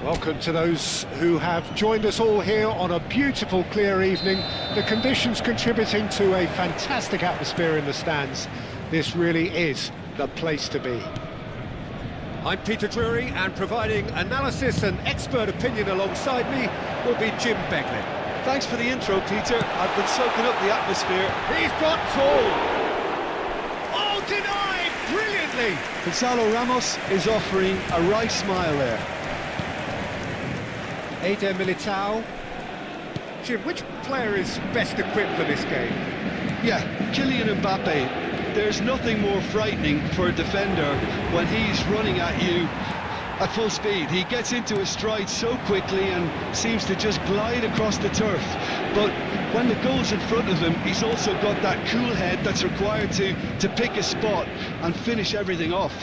Welcome to those who have joined us all here on a beautiful, clear evening. The conditions contributing to a fantastic atmosphere in the stands. This really is the place to be. I'm Peter Drury, and providing analysis and expert opinion alongside me will be Jim Beglin. Thanks for the intro, Peter. I've been soaking up the atmosphere. He's got tall. Oh, denied brilliantly. Gonzalo Ramos is offering a right smile there. Militao. Jim, which player is best equipped for this game? Yeah, Kylian Mbappe. There's nothing more frightening for a defender when he's running at you at full speed. He gets into his stride so quickly and seems to just glide across the turf. But when the goal's in front of him, he's also got that cool head that's required to pick a spot and finish everything off.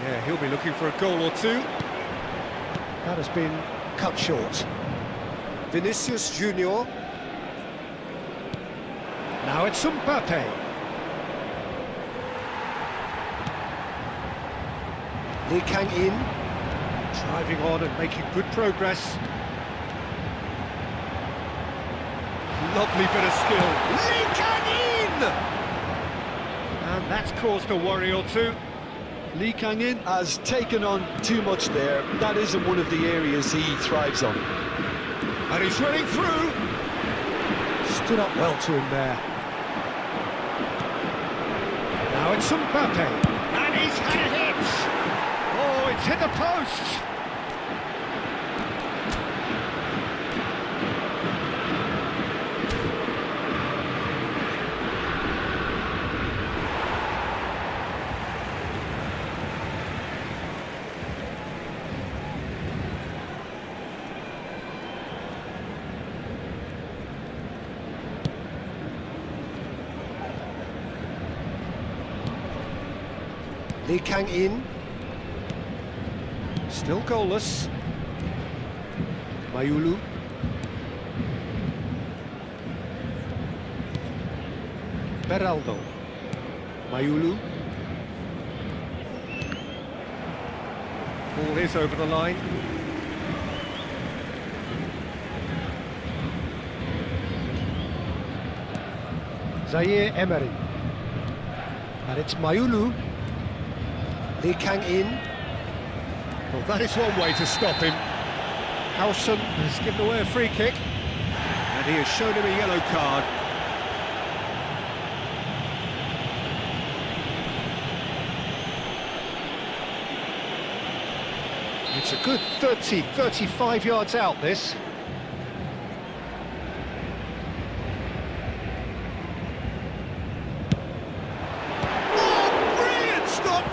Yeah, he'll be looking for a goal or two. That has been cut short. Vinicius Junior. Now it's Mbappe. Lee Kang-in, driving on and making good progress. Lovely bit of skill. Lee Kang-in! And that's caused a worry or two. Lee Kang-in has taken on too much there. That isn't one of the areas he thrives on. And he's running through. Stood up well to him there. Now it's Mbappe. And he's had a hit. Oh, it's hit the post. Lee Kang-in, still goalless. Mayulu. Beraldo. Mayulu. Ball is over the line. Zaire Emery. And it's Mayulu. Lee Kang-in. Well, that is one way to stop him. Howson has given away a free kick, and he has shown him a yellow card. It's a good 35 yards out, this.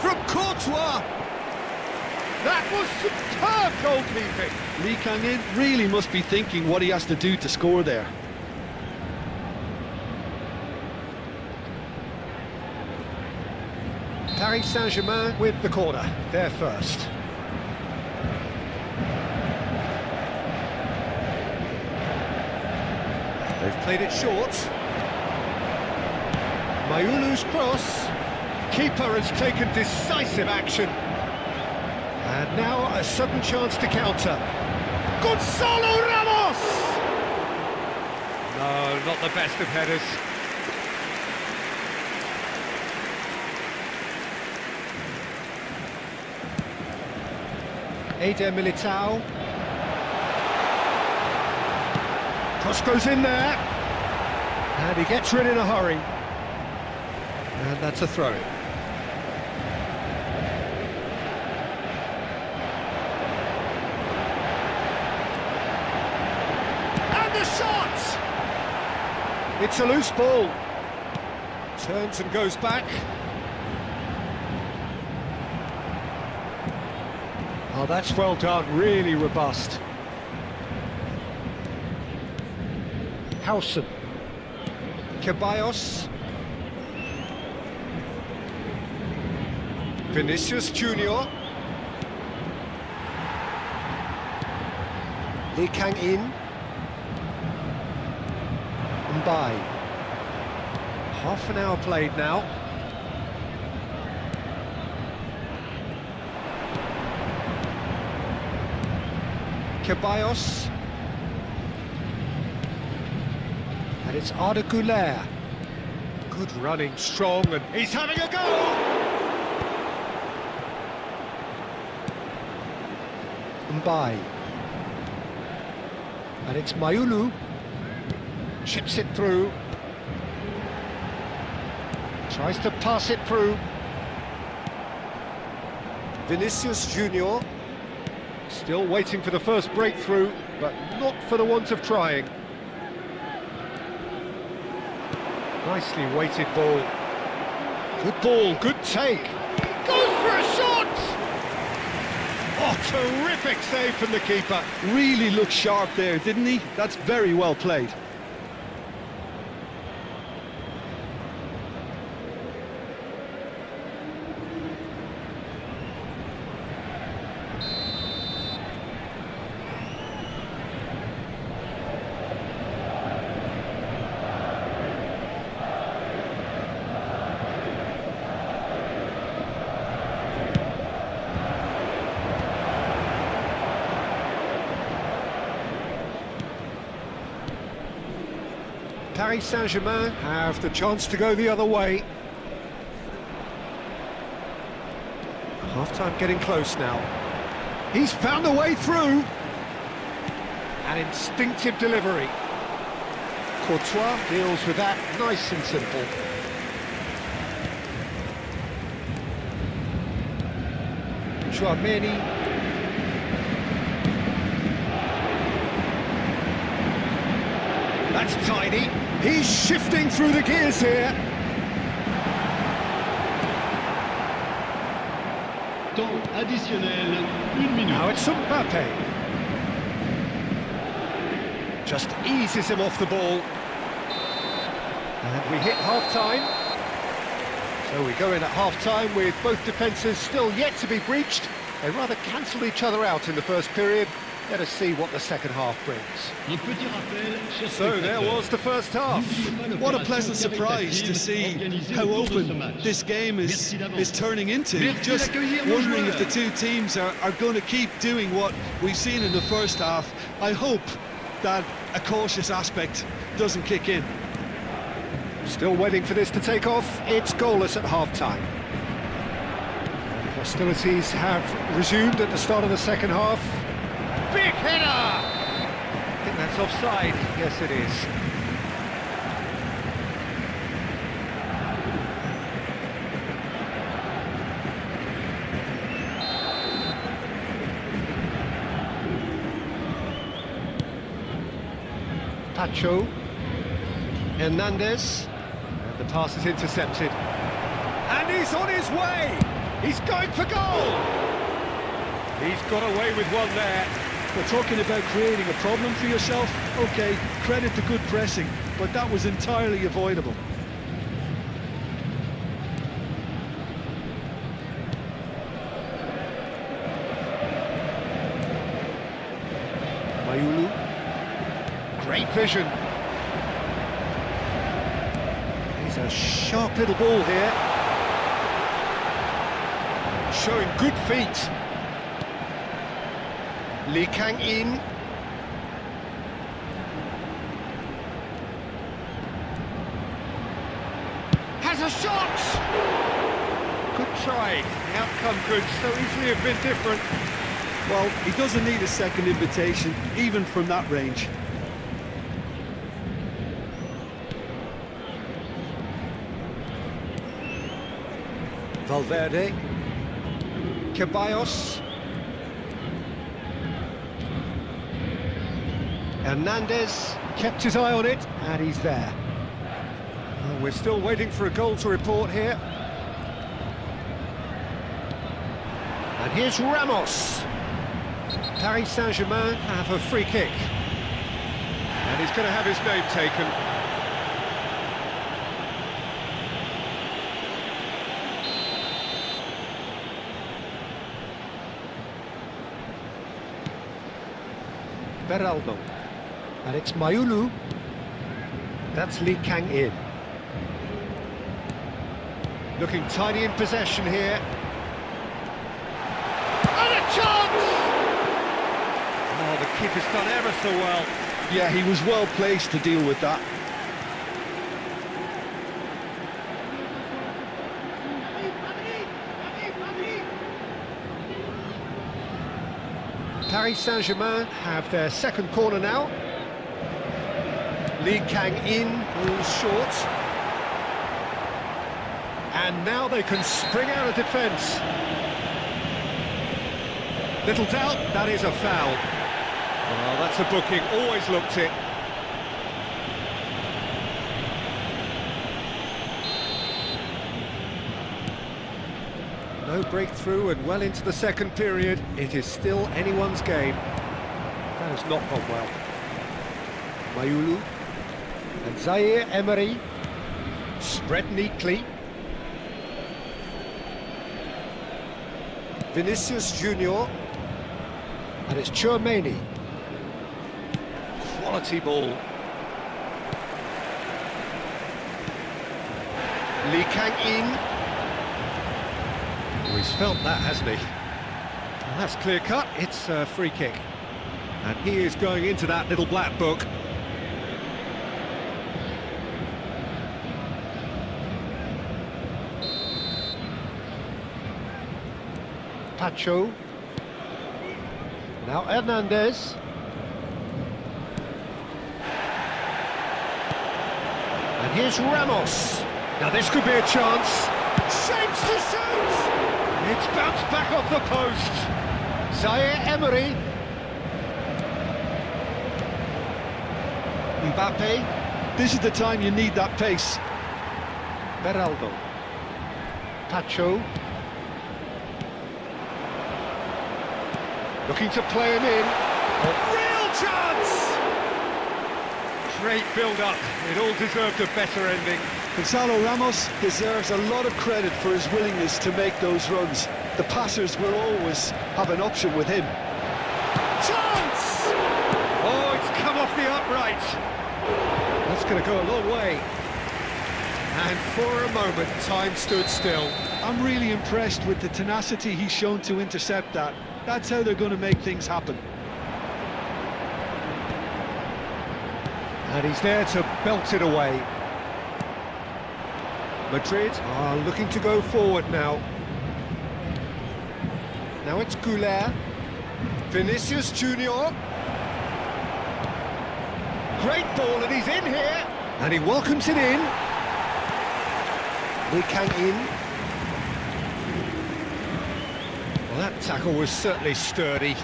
From Courtois. That was superb goalkeeping. Lee Kang-in really must be thinking what he has to do to score there. Paris Saint-Germain with the corner, there first. They've played it short. Mayulu's cross. Keeper has taken decisive action. And now a sudden chance to counter. Gonzalo Ramos! No, not the best of headers. Militao. Cross goes in there. And he gets rid in a hurry. And that's a throw-in. Shot! It's a loose ball. Turns and goes back. Oh, that's well done, really robust. Howson. Ceballos. Vinicius Junior. Lee Kang-in. By half an hour played now. Ceballos. And it's Arda Güler. Good running, strong, and he's having a go! Mbai. And it's Mayulu. Chips it through. Tries to pass it through. Vinicius Junior. Still waiting for the first breakthrough, but not for the want of trying. Nicely weighted ball. Good ball, good take. Goes for a shot! Oh, terrific save from the keeper. Really looked sharp there, didn't he? That's very well played. Paris Saint-Germain have the chance to go the other way. Half-time getting close now. He's found a way through. An instinctive delivery. Courtois deals with that nice and simple. Chouameni. That's tidy. He's shifting through the gears here. Temps additionnel, 1 minute. Now it's Mbappe. Just eases him off the ball. And we hit half-time. So we go in at half-time with both defences still yet to be breached. They rather cancelled each other out in the first period. Let us see what the second half brings. Un petit rappel, chers So there spectateurs. was the first half. What a pleasant surprise to see how open this game is turning into. Just wondering if the two teams are going to keep doing what we've seen in the first half. I hope that a cautious aspect doesn't kick in. Still waiting for this to take off. It's goalless at half-time. Hostilities have resumed at the start of the second half. Big header! I think that's offside. Yes, it is. Pacho. Hernandez. And the pass is intercepted. And he's on his way! He's going for goal! He's got away with one there. We're talking about creating a problem for yourself. Okay, credit to good pressing, but that was entirely avoidable. Mayulu. Great vision. He's a sharp little ball here. Showing good feet. Lee Kang-in. Has a shot! Good try. The outcome could so easily have been different. Well, he doesn't need a second invitation, even from that range. Valverde. Ceballos. Hernandez kept his eye on it, and he's there. Well, we're still waiting for a goal to report here. And here's Ramos. Paris Saint-Germain have a free kick. And he's going to have his name taken. Beraldo. And it's Mayulu. That's Lee Kang-in. Looking tidy in possession here. And a chance! Oh, the keeper's done ever so well. Yeah, he was well placed to deal with that. Paris Saint-Germain have their second corner now. Lee Kang-in falls short. And now they can spring out of defence. Little doubt, that is a foul. Well, that's a booking, always looked it. No breakthrough and well into the second period. It is still anyone's game. That has not gone well. Mayulu and Zaire Emery spread neatly. Vinicius Junior, and it's Tchouaméni. Quality ball. Lee Kang-in. Oh, he's felt that, hasn't he? And that's clear cut, it's a free kick. And he is going into that little black book. Pacho. Now Hernandez. And here's Ramos. Now this could be a chance. Shapes to shoot! It's bounced back off the post. Zaire Emery. Mbappe. This is the time you need that pace. Beraldo. Pacho. Looking to play him in. A real chance! Great build-up. It all deserved a better ending. Gonzalo Ramos deserves a lot of credit for his willingness to make those runs. The passers will always have an option with him. Chance! Oh, it's come off the upright. That's going to go a long way. And for a moment, time stood still. I'm really impressed with the tenacity he's shown to intercept that. That's how they're going to make things happen. And he's there to belt it away. Madrid are looking to go forward now. Now it's Goulet. Vinicius Junior. Great ball, and he's in here. And he welcomes it in. Lee Kang-in. Well, that tackle was certainly sturdy.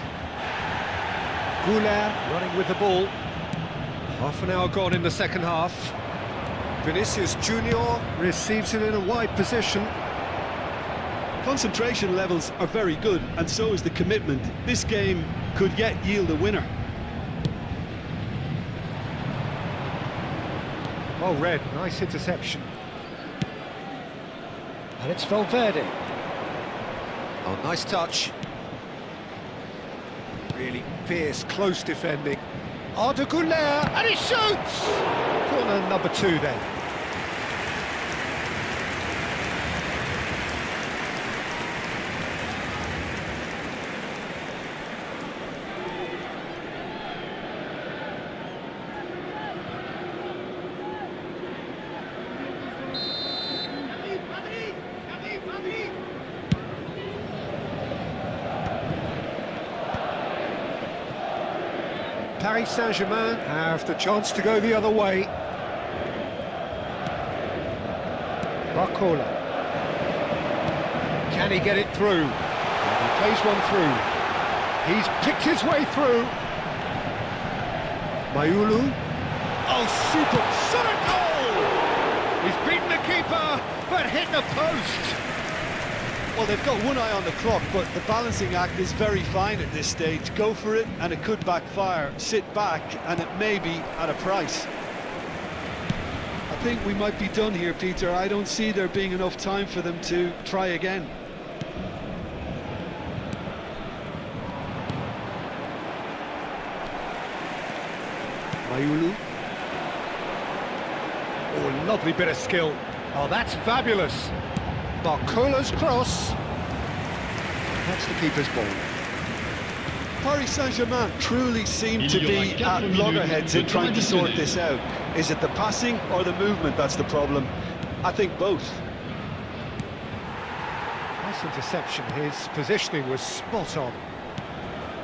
Goulet running with the ball. Half an hour gone in the second half. Vinicius Junior receives it in a wide position. Concentration levels are very good, and so is the commitment. This game could yet yield a winner. Well read, nice interception. And it's Valverde. Oh, nice touch. Really fierce, close defending. Arda Güler, and he shoots! Corner number 2 then. Paris Saint-Germain have the chance to go the other way. Barcola. Can he get it through? He plays one through. He's picked his way through. Mayulu. Oh, super goal! He's beaten the keeper, but hit the post. Well, they've got one eye on the clock, but the balancing act is very fine at this stage. Go for it, and it could backfire. Sit back, and it may be at a price. I think we might be done here, Peter. I don't see there being enough time for them to try again. Mayulu. Oh, lovely bit of skill. Oh, that's fabulous. Barcola's cross. That's the keeper's ball. Paris Saint-Germain truly seem to be at loggerheads in trying to sort this out. Is it the passing or the movement that's the problem? I think both. Nice interception. His positioning was spot on.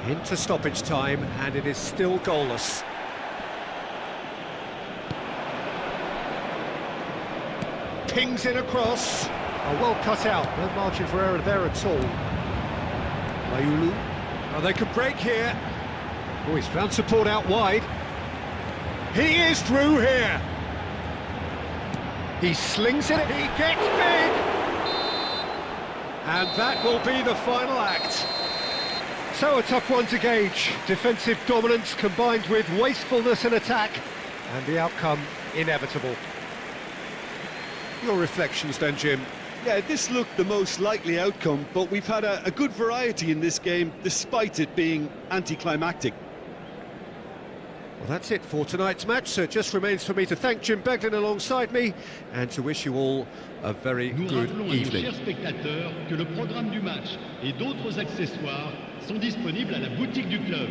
Into stoppage time, and it is still goalless. Pings in across. Well cut out. No margin for error there at all. Mayulu. Oh, they could break here. Oh, he's found support out wide. He is through here. He slings it. He gets big. And that will be the final act. So a tough one to gauge. Defensive dominance combined with wastefulness in attack, and the outcome inevitable. Your reflections then, Jim? Yeah, this looked the most likely outcome, but we've had a good variety in this game, despite it being anticlimactic. Well, that's it for tonight's match, so it just remains for me to thank Jim Beglin alongside me, and to wish you all a very good evening. Chers spectateurs, que le programme du match et d'autres accessoires sont disponibles à la boutique du club.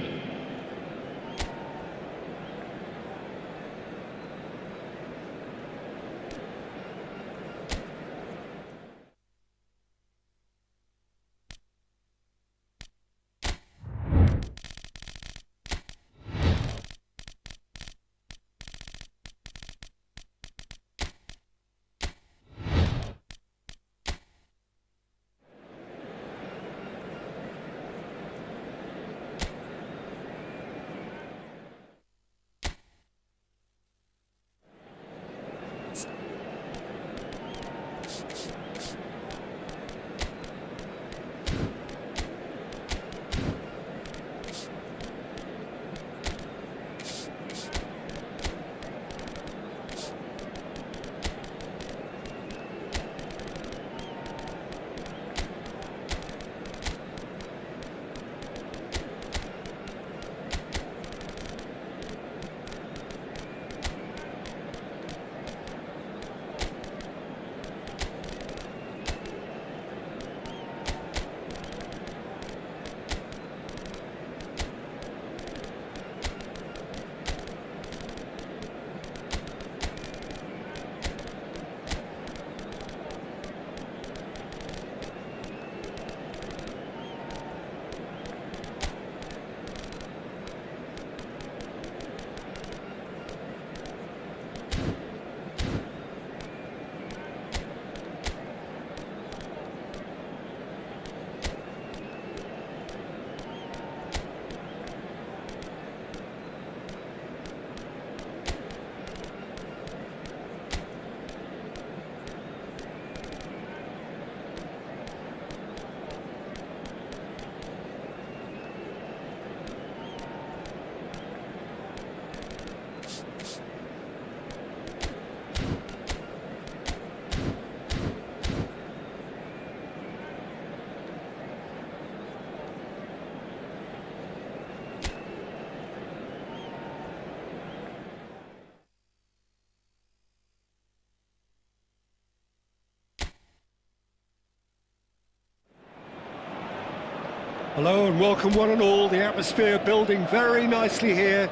Hello and welcome one and all. The atmosphere building very nicely here.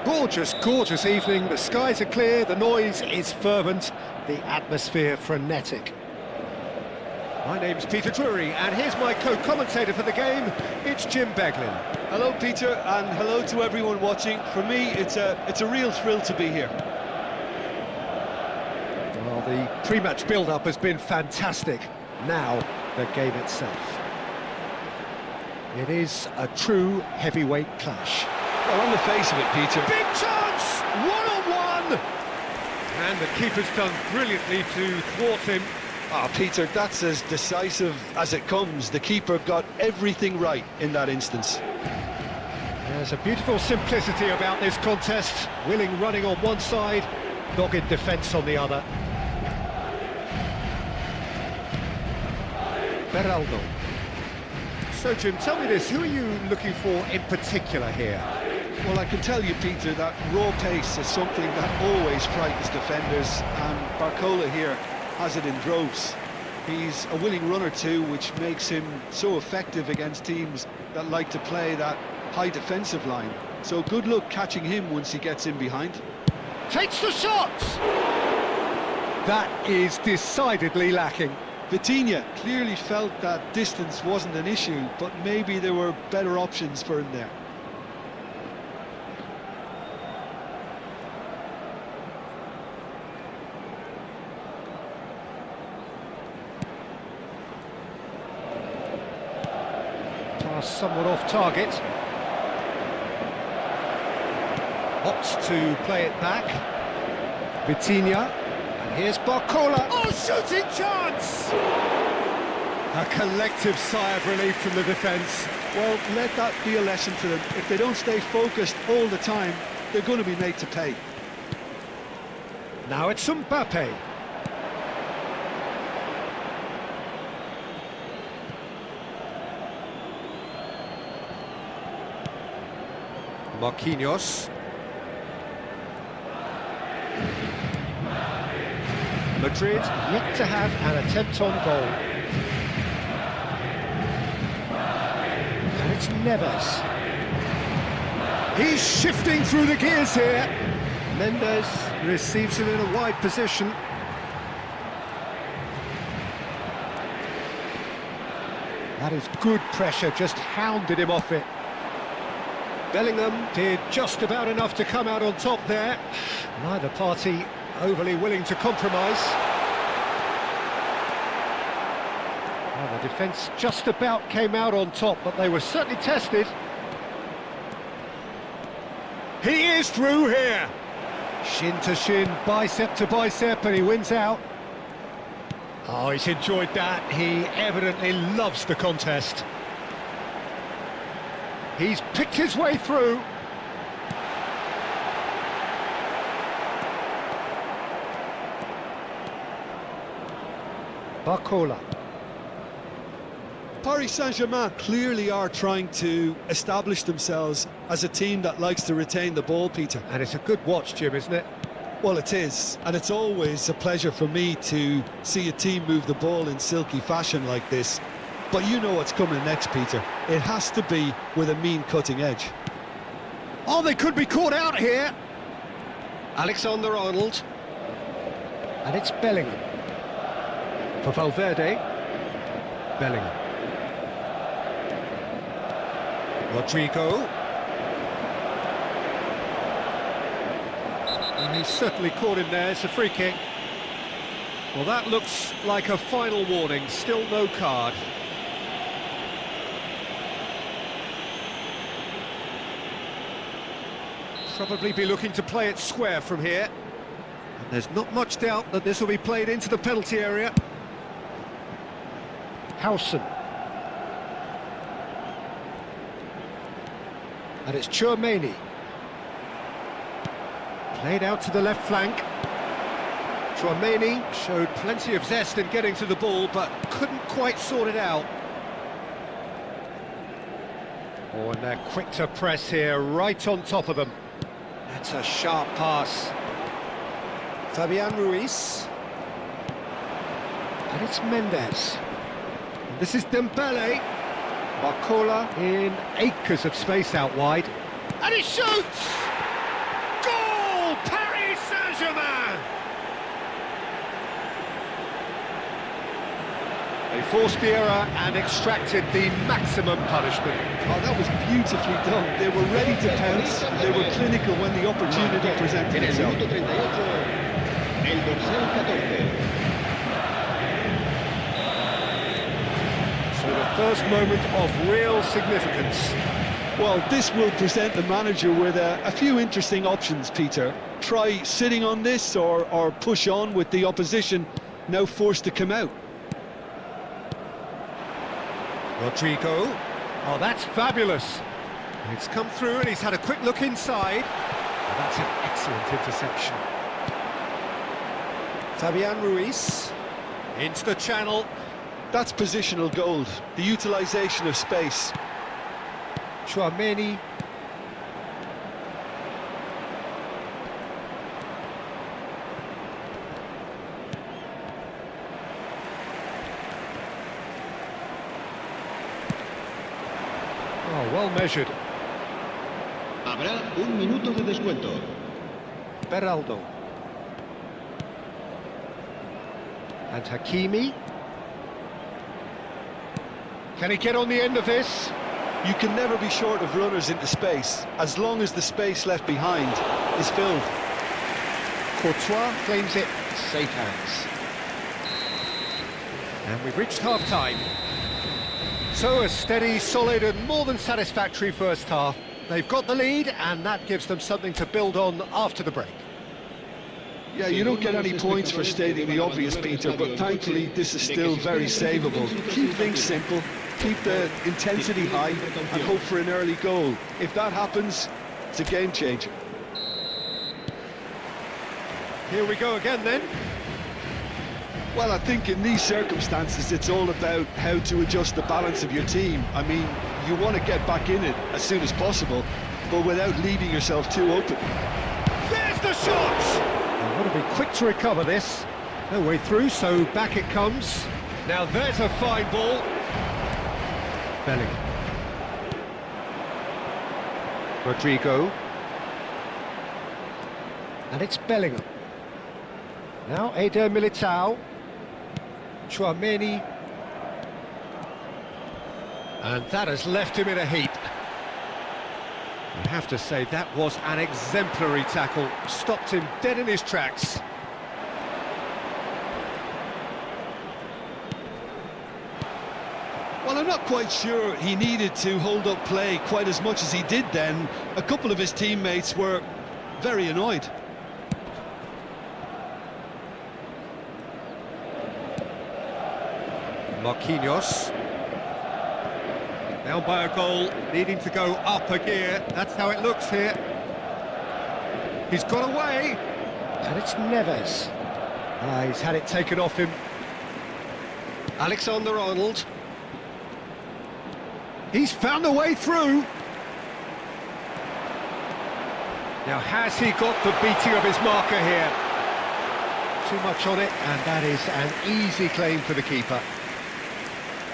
Gorgeous, gorgeous evening. The skies are clear, the noise is fervent, the atmosphere frenetic. My name's Peter Drury, and here's my co-commentator for the game. It's Jim Beglin. Hello, Peter, and hello to everyone watching. For me, it's a real thrill to be here. Well, the pre-match build-up has been fantastic. Now, the game itself. It is a true heavyweight clash. Well, on the face of it, Peter. Big chance! One-on-one! And the keeper's done brilliantly to thwart him. Ah, Peter, that's as decisive as it comes. The keeper got everything right in that instance. There's a beautiful simplicity about this contest. Willing running on one side, dogged defence on the other. Beraldo. So, Jim, tell me this, who are you looking for in particular here? Well, I can tell you, Peter, that raw pace is something that always frightens defenders, and Barcola here has it in droves. He's a willing runner too, which makes him so effective against teams that like to play that high defensive line. So good luck catching him once he gets in behind. Takes the shot! That is decidedly lacking. Vitinha clearly felt that distance wasn't an issue, but maybe there were better options for him there. Pass somewhat off target. Opts to play it back. Vitinha. And here's Barcola. Oh, shooting chance! A collective sigh of relief from the defence. Well, let that be a lesson for them. If they don't stay focused all the time, they're going to be made to pay. Now it's Mbappe. Marquinhos. Madrid yet to have an attempt on goal. And it's Neves. He's shifting through the gears here. Mendes receives him in a wide position. That is good pressure, just hounded him off it. Bellingham did just about enough to come out on top there. Neither party overly willing to compromise. Well, the defence just about came out on top, but they were certainly tested. He is through here. Shin to shin, bicep to bicep, and he wins out. Oh, he's enjoyed that. He evidently loves the contest. He's picked his way through. Barcola. Paris Saint-Germain clearly are trying to establish themselves as a team that likes to retain the ball, Peter. And it's a good watch, Jim, isn't it? Well, it is, and it's always a pleasure for me to see a team move the ball in silky fashion like this. But you know what's coming next, Peter. It has to be with a mean cutting edge. Oh, they could be caught out here. Alexander-Arnold. And it's Bellingham. For Valverde. Bellingham. Rodrigo. And he's certainly caught him there. It's a free kick. Well, that looks like a final warning. Still no card. Probably be looking to play it square from here. And there's not much doubt that this will be played into the penalty area. Howson. And it's Tchouaméni. Played out to the left flank. Tchouaméni showed plenty of zest in getting to the ball, but couldn't quite sort it out. Oh, and they're quick to press here, right on top of them. That's a sharp pass. Fabian Ruiz. And it's Mendes. And this is Dembele. Barcola in acres of space out wide. And he shoots! Goal! Paris Saint-Germain! They forced the error and extracted the maximum punishment. Oh, that was beautifully done. They were ready to pounce, and they were clinical when the opportunity presented itself. So the first moment of real significance. Well, this will present the manager with a few interesting options, Peter. Try sitting on this or push on with the opposition now forced to come out. Rodrigo. Oh, that's fabulous. It's come through and he's had a quick look inside. Oh, that's an excellent interception. Fabian Ruiz. Into the channel. That's positional gold, the utilisation of space. Tchouaméni. Oh, well measured. Habrá un minuto de descuento. Beraldo. And Hakimi. Can he get on the end of this? You can never be short of runners into space, as long as the space left behind is filled. Courtois claims it, safe hands. And we've reached half-time. So a steady, solid and more than satisfactory first half. They've got the lead and that gives them something to build on after the break. Yeah, you don't get any points for stating the obvious, Peter, but thankfully this is still very savable. Keep things simple, keep the intensity high and hope for an early goal. If that happens, it's a game changer. Here we go again then. Well, I think in these circumstances it's all about how to adjust the balance of your team. I mean, you want to get back in it as soon as possible, but without leaving yourself too open. There's the shot! They've got to be quick to recover this. No way through, so back it comes. Now there's a fine ball. Bellingham. Rodrigo. And it's Bellingham. Now Eder Militao. Tchouaméni. And that has left him in a heap. I have to say that was an exemplary tackle. Stopped him dead in his tracks. Well, I'm not quite sure he needed to hold up play quite as much as he did then. A couple of his teammates were very annoyed. Marquinhos. Down by a goal, needing to go up a gear. That's how it looks here. He's got away. And it's Neves. He's had it taken off him. Alexander-Arnold. He's found a way through. Now, has he got the beating of his marker here? Too much on it, and that is an easy claim for the keeper.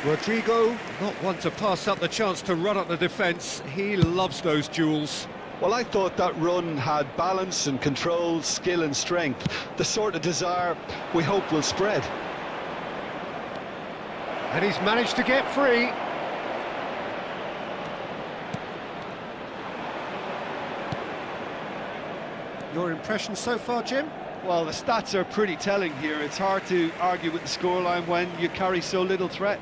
Rodrigo, not one to pass up the chance to run up the defence. He loves those duels. Well, I thought that run had balance and control, skill and strength. The sort of desire we hope will spread. And he's managed to get free. Your impression so far, Jim? Well, the stats are pretty telling here. It's hard to argue with the scoreline when you carry so little threat.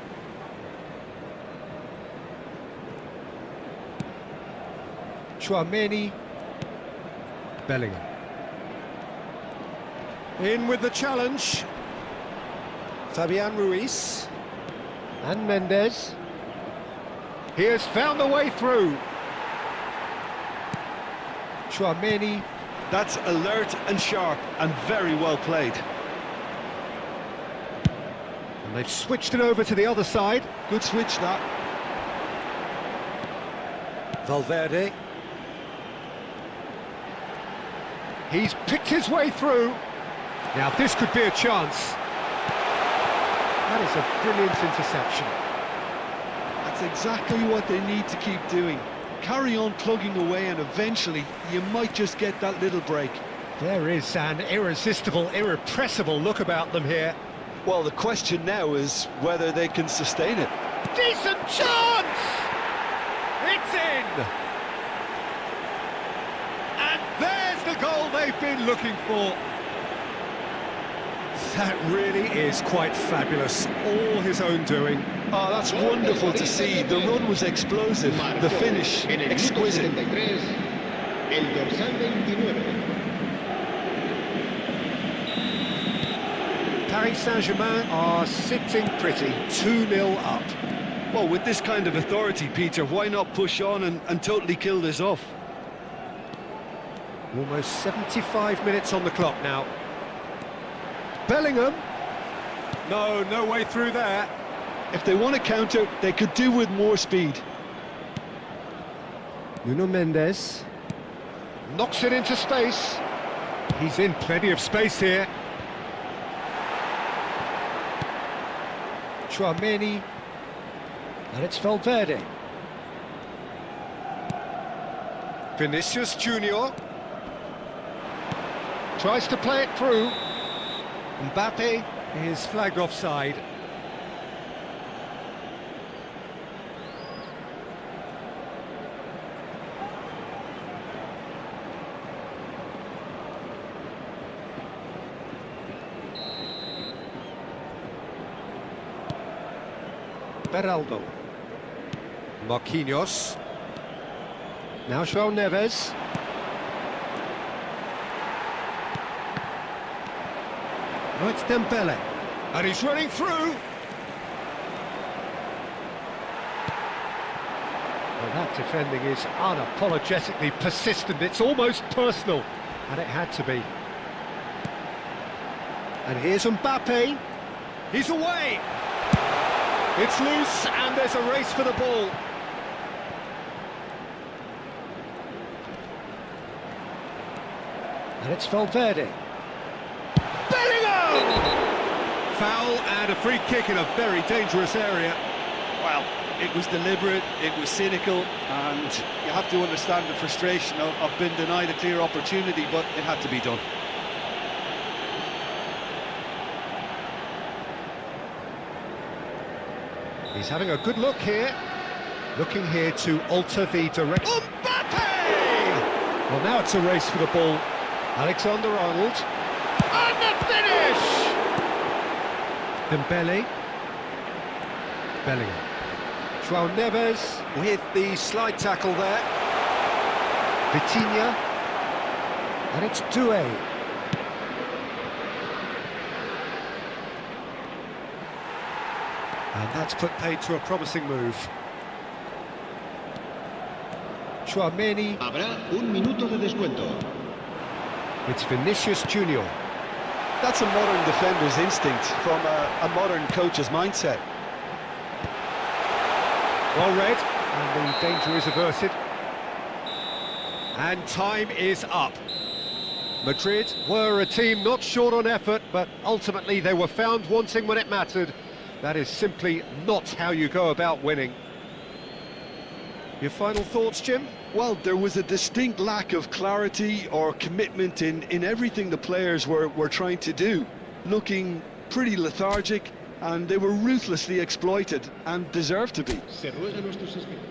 Tchouaméni. Bellingham. In with the challenge. Fabian Ruiz. And Mendes. He has found the way through. Tchouaméni. That's alert and sharp and very well played. And they've switched it over to the other side. Good switch, that. Valverde. He's picked his way through. Now this could be a chance. That is a brilliant interception. That's exactly what they need to keep doing. Carry on plugging away and eventually you might just get that little break. There is an irresistible, irrepressible look about them here. Well, the question now is whether they can sustain it. Decent chance! It's in! And there's the goal they've been looking for. That really is quite fabulous. All his own doing. Oh, that's wonderful to see. The run was explosive, the finish exquisite. Paris Saint-Germain are sitting pretty, 2-0 up. Well, with this kind of authority, Peter, why not push on and totally kill this off? Almost 75 minutes on the clock now. Bellingham. No way through there. If they want to counter, they could do with more speed. Nuno Mendes. Knocks it into space. He's in plenty of space here. Tchouaméni. And it's Valverde. Vinicius Junior tries to play it through. Mbappe is flagged offside. Beraldo. Marquinhos. Now João Neves. Oh, it's Dembele. And he's running through. Well, that defending is unapologetically persistent. It's almost personal. And it had to be. And here's Mbappe. He's away. It's loose, and there's a race for the ball. And it's Valverde. Bellingham! Foul and a free kick in a very dangerous area. Well, it was deliberate, it was cynical, and you have to understand the frustration of being denied a clear opportunity, but it had to be done. He's having a good look here. Looking here to alter the direction. Mbappe! Well, now it's a race for the ball. Alexander-Arnold. And the finish! Dembele. Bellingham. João Neves with the slide tackle there. Vitinha. And it's Doué. And that's put paid to a promising move. Tchouaméni. Habrá un minuto de descuento. It's Vinicius Junior. That's a modern defender's instinct from a modern coach's mindset. Well read, and the danger is averted. And time is up. Madrid were a team not short on effort, but ultimately they were found wanting when it mattered. That is simply not how you go about winning. Your final thoughts, Jim? Well, there was a distinct lack of clarity or commitment in everything the players were trying to do. Looking pretty lethargic, and they were ruthlessly exploited and deserved to be. Se ruega a nuestros inscritos.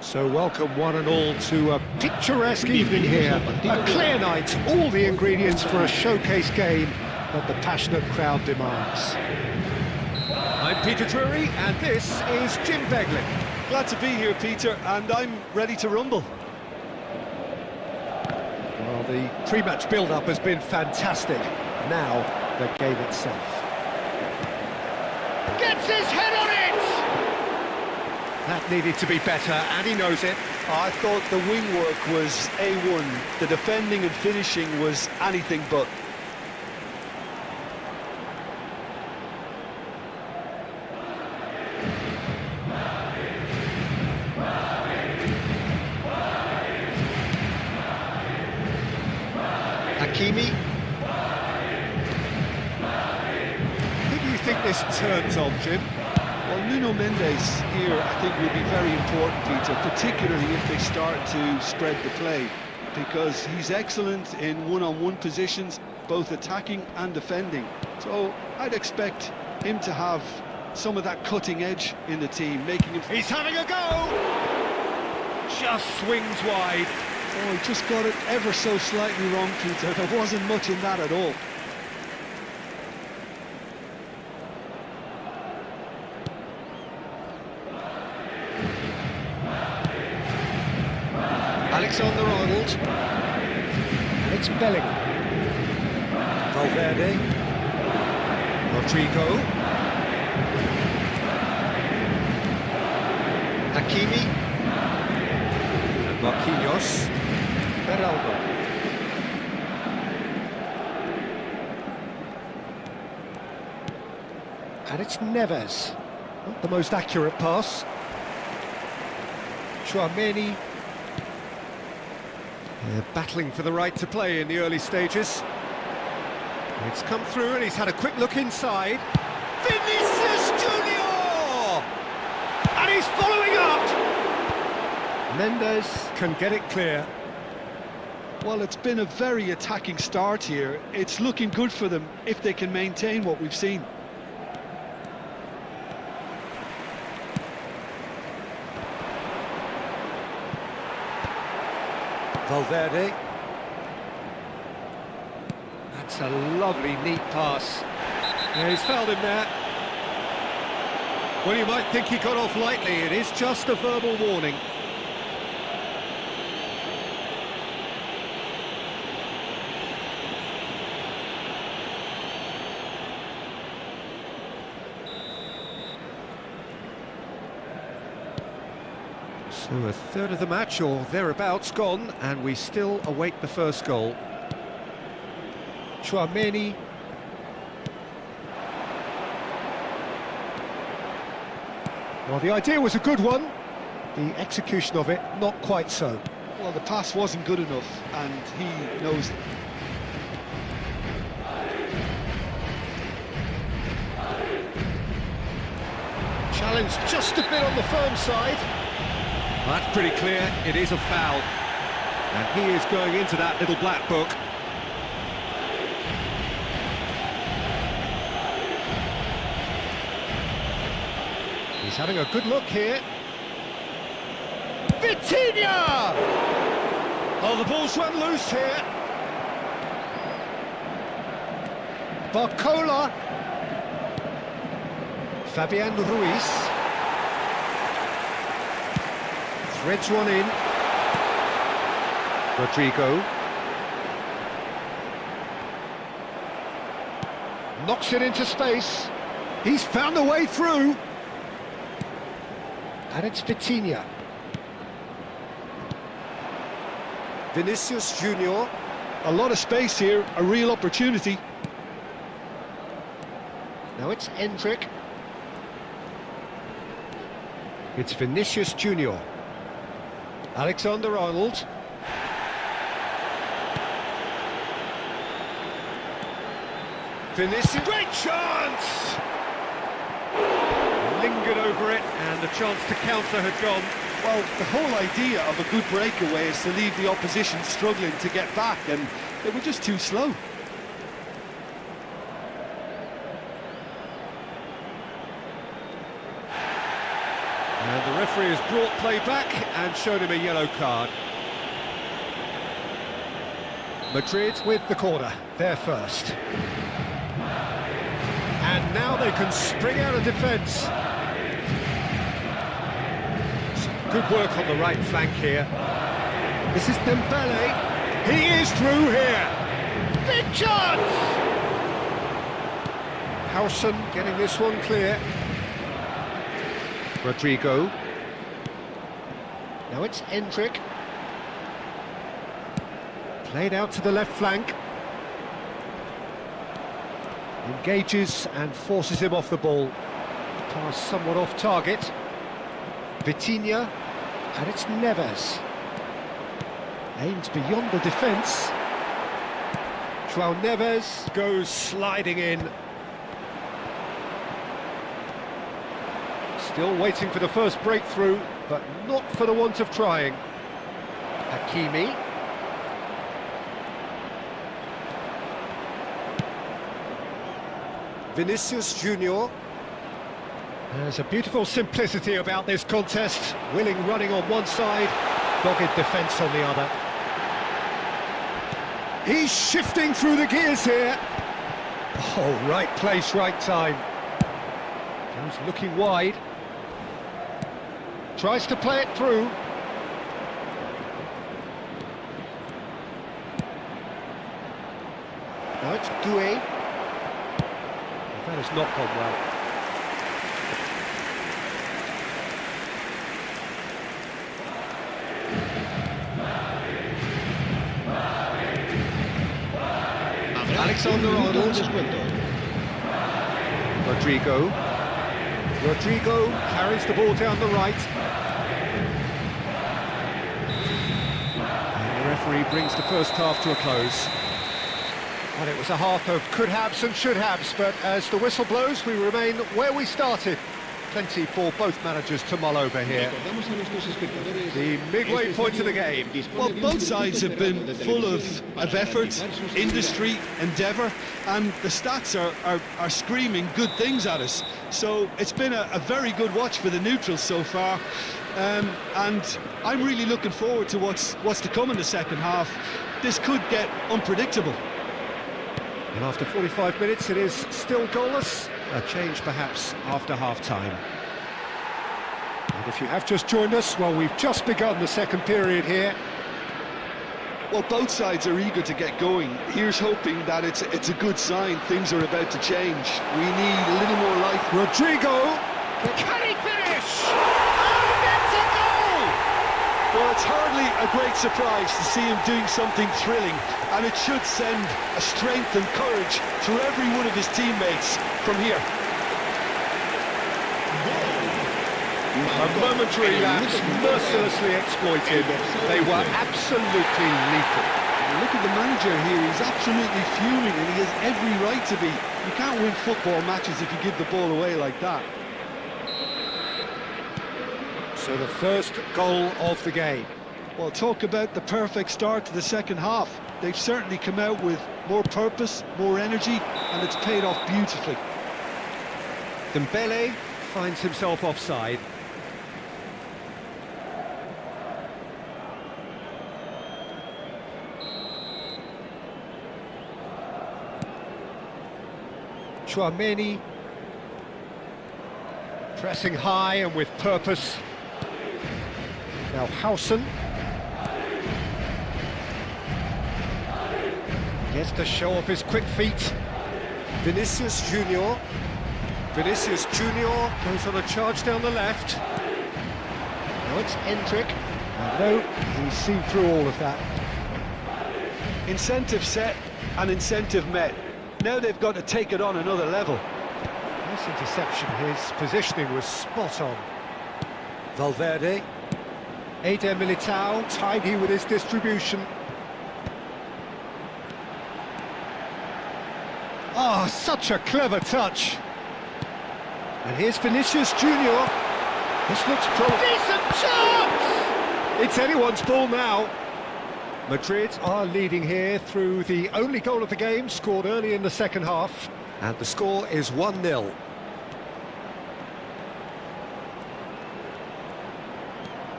So welcome one and all to a picturesque evening here. A clear night, all the ingredients for a showcase game that the passionate crowd demands. I'm Peter Drury, and this is Jim Begley. Glad to be here, Peter, and I'm ready to rumble. Well, the pre-match build-up has been fantastic. Now, the game itself. Gets his head on it! That needed to be better, and he knows it. I thought the wing work was A1. The defending and finishing was anything but. Hakimi. Who do you think this turns on, Jim? Well, Nuno Mendes here, I think, will be very important, Peter, particularly if they start to spread the play, because he's excellent in one-on-one positions, both attacking and defending. So I'd expect him to have some of that cutting edge in the team, making him... He's having a go! Just swings wide. Oh, he just got it ever so slightly wrong, Peter. There wasn't much in that at all. Alexander-Arnold. And it's Bellingham. Valverde. Rodrigo. Hakimi. And Marquinhos. Beraldo. And it's Neves. Not the most accurate pass. Tchouaméni. Battling for the right to play in the early stages. It's come through and he's had a quick look inside. Vinicius Junior! And he's following up! Mendes can get it clear. Well, it's been a very attacking start here. It's looking good for them if they can maintain what we've seen. Valverde. That's a lovely, neat pass. Yeah, he's fouled him there. Well, you might think he got off lightly. It is just a verbal warning. So a third of the match, or thereabouts, gone, and we still await the first goal. Tchouaméni. Well, the idea was a good one. The execution of it, not quite so. Well, the pass wasn't good enough, and he knows it. Challenge just a bit on the firm side. That's pretty clear, it is a foul. And he is going into that little black book. He's having a good look here. Vitinha! Oh, the ball's run loose here. Barcola. Fabian Ruiz. Threads one in. Rodrigo. Knocks it into space. He's found a way through. And it's Vitinha. Vinicius Junior. A lot of space here, a real opportunity. Now it's Endrick. It's Vinicius Junior. Alexander-Arnold. Vinicius, great chance! Lingered over it, and the chance to counter had gone. Well, the whole idea of a good breakaway is to leave the opposition struggling to get back, and they were just too slow. And the referee has brought play back and shown him a yellow card. Madrid with the corner, they're first. And now they can spring out of defence. Some good work on the right flank here. This is Dembele. He is through here. Big chance! Howson getting this one clear. Rodrigo. Now it's Endrick. Played out to the left flank. Engages and forces him off the ball. Pass somewhat off target. Vitinha. And it's Neves. Aims beyond the defence. João Neves goes sliding in. Still waiting for the first breakthrough, but not for the want of trying. Hakimi. Vinicius Junior. There's a beautiful simplicity about this contest. Willing running on one side, dogged defence on the other. He's shifting through the gears here. Oh, right place, right time. He's looking wide. Tries to play it through. Now it's Doué. That has not gone well. Alexander-Arnold. Rodrigo carries the ball down the right. And the referee brings the first half to a close. And it was a half of could-haves and should-haves, but as the whistle blows, we remain where we started. Plenty for both managers to mull over here. The midway point of the game. Well, both sides have been full of effort, industry, endeavour, and the stats are screaming good things at us. So it's been a very good watch for the neutrals so far, and I'm really looking forward to what's to come in the second half. This could get unpredictable. And after 45 minutes, it is still goalless. A change perhaps after half-time. And if you have just joined us, well, we've just begun the second period here. Well, both sides are eager to get going. Here's hoping that it's a good sign. Things are about to change. We need a little more life. Rodrigo, can he finish? And it's a goal! Well, it's hardly a great surprise to see him doing something thrilling, and it should send a strength and courage through every one of his teammates from here. A momentary lapse, mercilessly exploited. They were absolutely lethal. Look at the manager here, he's absolutely fuming, and he has every right to be. You can't win football matches if you give the ball away like that. So the first goal of the game. Well, talk about the perfect start to the second half. They've certainly come out with more purpose, more energy, and it's paid off beautifully. Dembele finds himself offside. Tchouaméni pressing high and with purpose. Now Howson gets to show off his quick feet. Vinicius Junior. Vinicius Junior goes on a charge down the left. Now it's Hendrick. No, he's seen through all of that. Incentive set and incentive met. Now they've got to take it on another level. Nice interception, his positioning was spot on. Valverde. Eder Militao, tidy with his distribution. Oh, such a clever touch. And here's Vinicius Junior. This looks decent chance! It's anyone's ball now. Madrid are leading here through the only goal of the game, scored early in the second half. And the score is 1-0.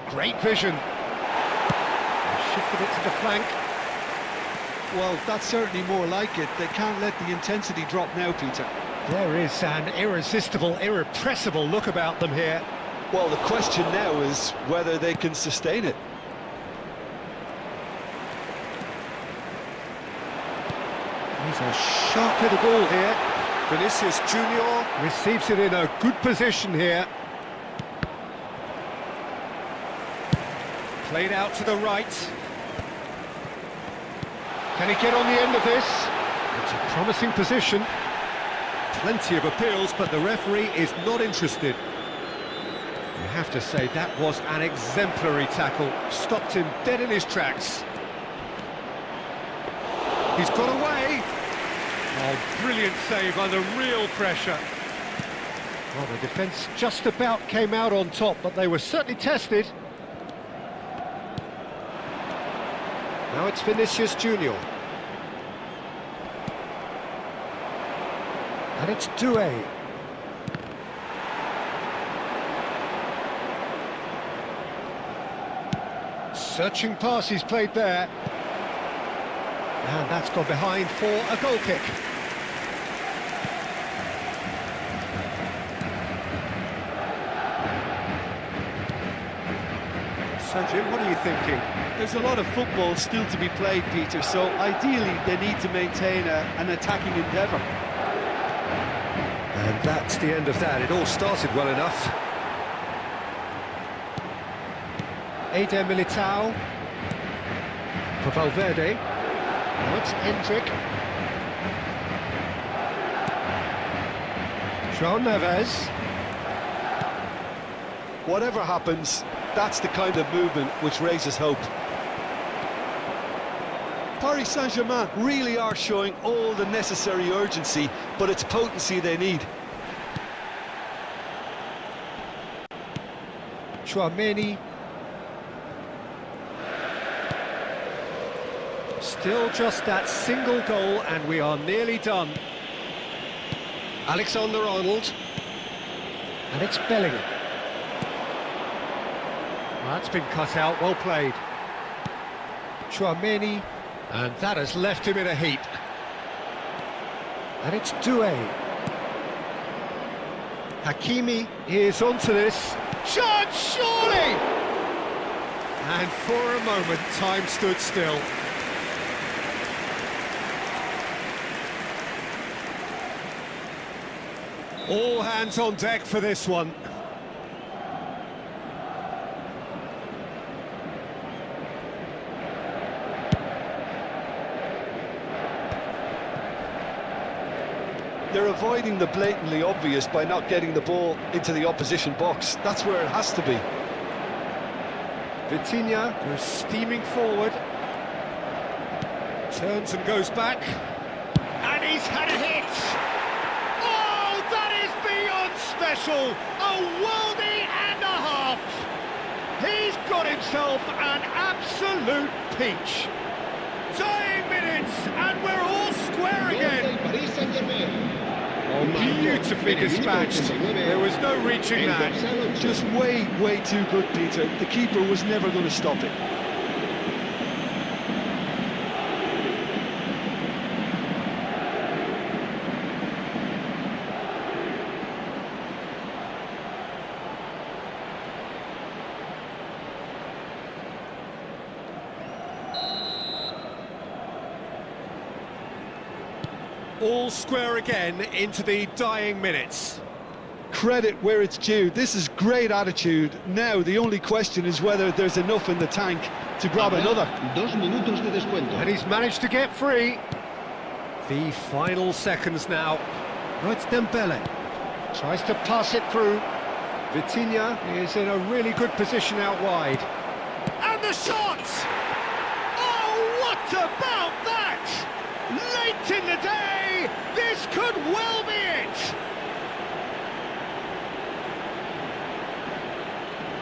Great vision. Shifted it to the flank. Well, that's certainly more like it. They can't let the intensity drop now, Peter. There is an irresistible, irrepressible look about them here. Well, the question now is whether they can sustain it. He's a sharp little ball here. Vinicius Junior receives it in a good position here. Played out to the right. Can he get on the end of this? It's a promising position. Plenty of appeals, but the referee is not interested. You have to say that was an exemplary tackle. Stopped him dead in his tracks. He's got away. Oh, brilliant save under real pressure. Well, the defence just about came out on top, but they were certainly tested. Now it's Vinicius Junior. And it's Doué. Searching pass he's played there. And that's gone behind for a goal kick. So Jim, what are you thinking? There's a lot of football still to be played, Peter, so ideally they need to maintain an attacking endeavour. And that's the end of that. It all started well enough. Eder Militao for Valverde. Now it's Endrick. João Neves. Whatever happens, that's the kind of movement which raises hope. Paris Saint-Germain really are showing all the necessary urgency, but it's potency they need. Chouameni. Still just that single goal and we are nearly done. Alexander-Arnold. And it's Bellingham. Well, that's been cut out, well played. Chouameni. And that has left him in a heap. And it's Doué. Hakimi is onto this. Shot, surely! And for a moment, time stood still. All hands on deck for this one. They're avoiding the blatantly obvious by not getting the ball into the opposition box. That's where it has to be. Vitinha goes steaming forward. Turns and goes back. And he's had a hit! Oh, that is beyond special! A worldie and a half! He's got himself an absolute peach. Dying minutes, and we're all square again. Oh, beautifully dispatched. There was no reaching that. Just way, way too good, Peter. The keeper was never going to stop it. All square again into the dying minutes. Credit where it's due. This is great attitude. Now the only question is whether there's enough in the tank to grab another. 2 minutos de descuento. And he's managed to get free. The final seconds now. Oh, it's Dembele. Tries to pass it through. Vitinha is in a really good position out wide. And the shot! Oh, what about that? Late in the day, this could well be it!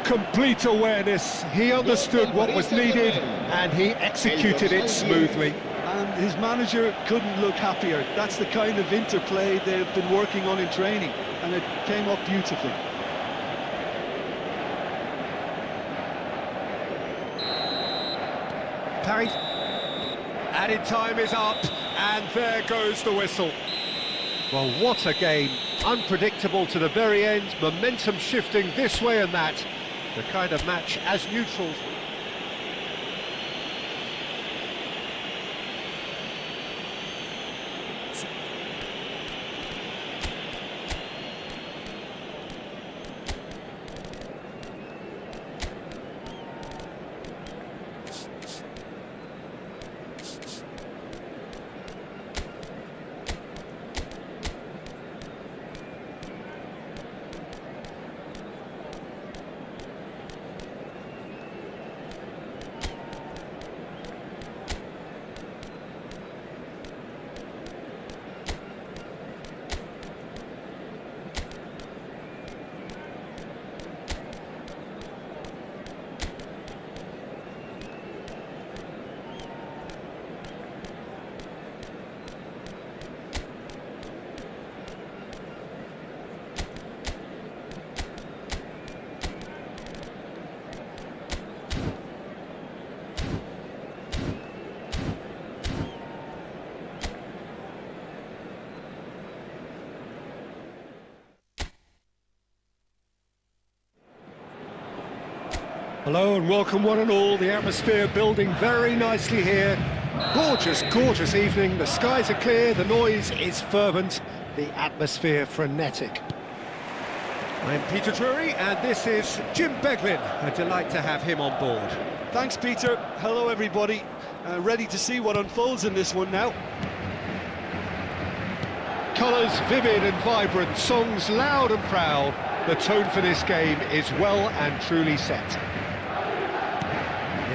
Complete awareness, he understood what was needed and he executed it smoothly. And his manager couldn't look happier. That's the kind of interplay they've been working on in training, and it came up beautifully. Paris. Added time is up, and there goes the whistle. Well, what a game. Unpredictable to the very end, momentum shifting this way and that. The kind of match as neutrals. Hello and welcome one and all. The atmosphere building very nicely here. Gorgeous, gorgeous evening. The skies are clear, the noise is fervent, the atmosphere frenetic. I'm Peter Drury and this is Jim Beglin. A delight to have him on board. Thanks, Peter. Hello, everybody. Ready to see what unfolds in this one now. Colours vivid and vibrant, songs loud and proud. The tone for this game is well and truly set.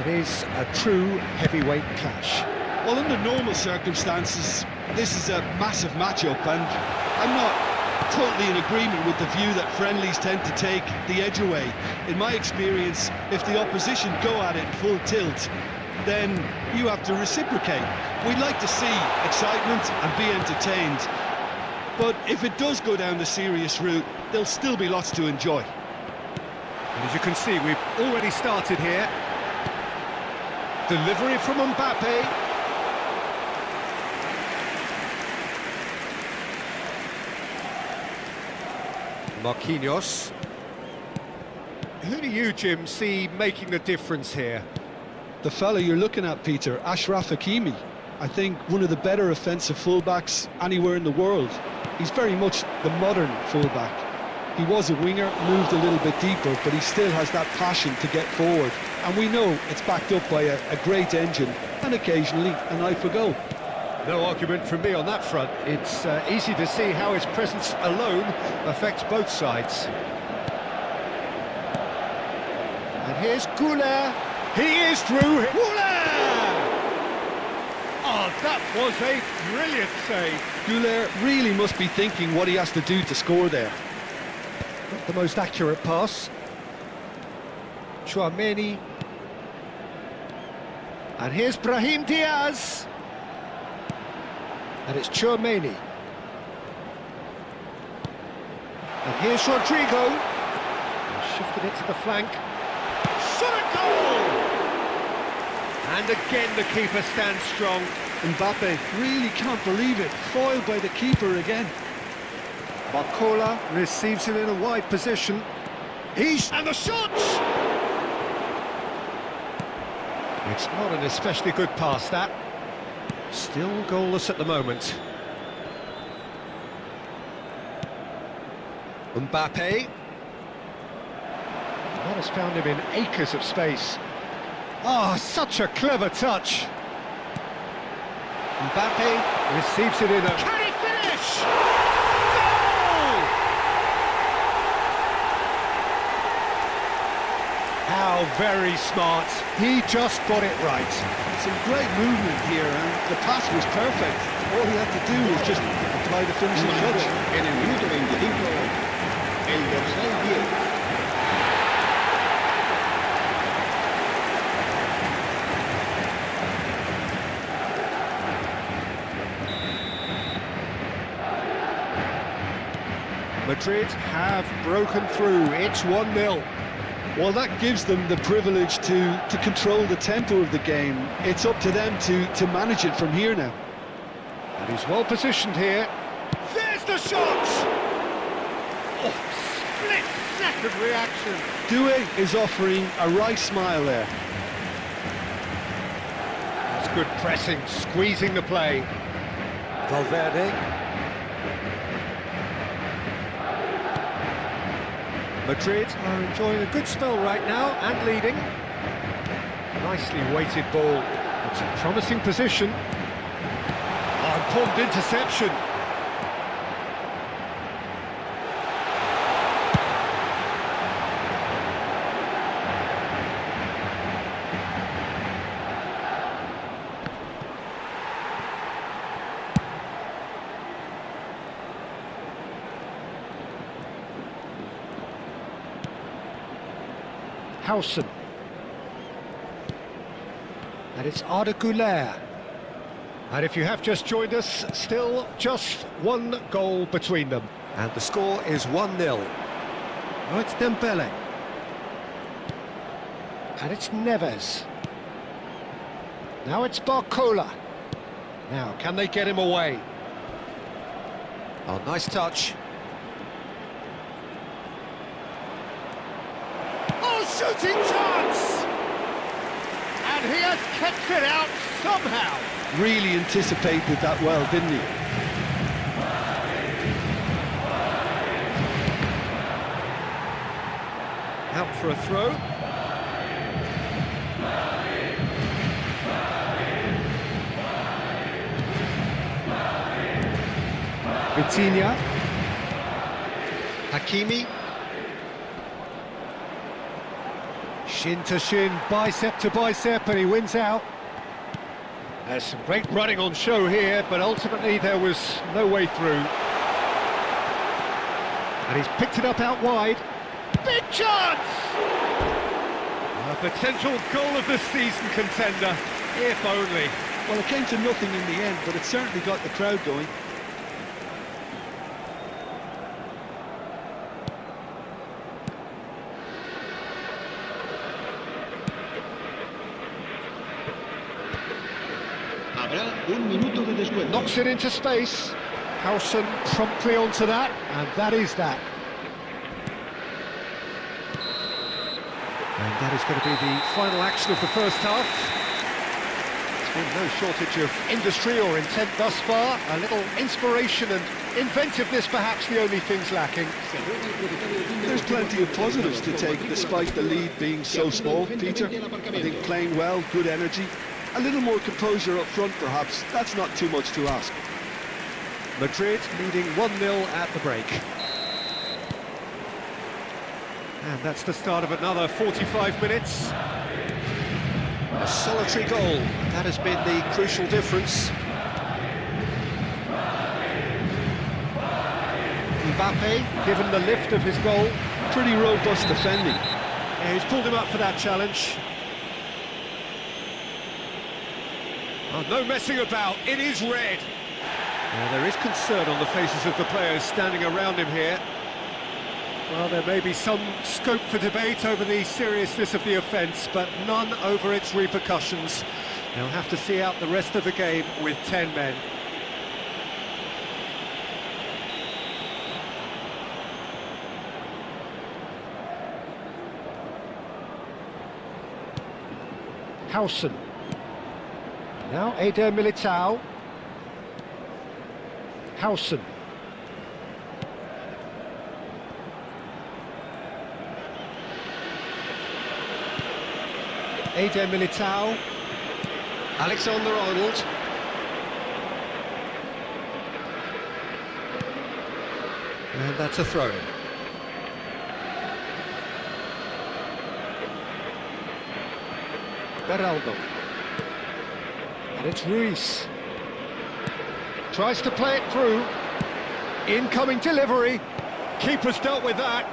It is a true heavyweight clash. Well, under normal circumstances, this is a massive matchup, and I'm not totally in agreement with the view that friendlies tend to take the edge away. In my experience, if the opposition go at it full tilt, then you have to reciprocate. We'd like to see excitement and be entertained, but if it does go down the serious route, there'll still be lots to enjoy. And as you can see, we've already started here. Delivery from Mbappe. Marquinhos. Who do you, Jim, see making the difference here? The fella you're looking at, Peter, Ashraf Hakimi. I think one of the better offensive fullbacks anywhere in the world. He's very much the modern fullback. He was a winger, moved a little bit deeper, but he still has that passion to get forward. And we know it's backed up by a great engine and occasionally an eye for goal. No argument from me on that front. It's easy to see how his presence alone affects both sides. And here's Goulet. He is through. Goulet! Oh, that was a brilliant save. Goulet really must be thinking what he has to do to score there. Not the most accurate pass. Chouameni. And here's Brahim Diaz. And it's Chouameni. And here's Rodrigo. Shifted it to the flank. Shot a goal! And again the keeper stands strong. Mbappe really can't believe it. Foiled by the keeper again. Barcola receives it in a wide position. And the shots! It's not an especially good pass, that. Still goalless at the moment. Mbappe. That has found him in acres of space. Ah, such a clever touch. Mbappe receives it in a... Can he finish? Goal! How very smart. He just got it right. Some great movement here, and the pass was perfect. All he had to do was just apply the finishing touch. En el minuto 25, el dorsal 10. Madrid have broken through. It's 1-0. Well, that gives them the privilege to control the tempo of the game. It's up to them to manage it from here now. And he's well positioned here. There's the shot! Oh, split-second reaction. Doué is offering a wry smile there. That's good pressing, squeezing the play. Valverde. Madrid are enjoying a good spell right now and leading. Nicely weighted ball. It's a promising position. Oh, important interception. Howson. And it's Arda Güler. And if you have just joined us, still just one goal between them. And the score is 1-0. Now it's Dembele. And it's Neves. Now it's Barcola. Now, can they get him away? Oh, nice touch. shooting chance! And he has kept it out somehow. Really anticipated that well, didn't he? Out for a throw. Vitinha. Hakimi. Shin to shin, bicep to bicep, and he wins out. There's some great running on show here, but ultimately there was no way through. And he's picked it up out wide. Big chance! A potential goal of the season contender, if only. Well, it came to nothing in the end, but it certainly got the crowd going. Habrá un minuto de descuento. Knocks it into space. Howson promptly onto that, and that is that. And that is going to be the final action of the first half. There's been no shortage of industry or intent thus far. A little inspiration and inventiveness, perhaps the only things lacking. There's plenty of positives to take, despite the lead being so small, Peter. I think playing well, good energy. A little more composure up front, perhaps. That's not too much to ask. Madrid leading 1-0 at the break. And that's the start of another 45 minutes. A solitary goal, that has been the crucial difference. Mbappe given the lift of his goal. Pretty robust defending. Yeah, he's pulled him up for that challenge. Oh, no messing about, it is red. There is concern on the faces of the players standing around him here. Well, there may be some scope for debate over the seriousness of the offence, but none over its repercussions. They'll have to see out the rest of the game with 10 men. Howson. Now Eder Militao. Howson. Eder Militao. Alexander-Arnold. And that's a throw-in. Beraldo. And it's Ruiz. Tries to play it through. Incoming delivery. Keeper's dealt with that.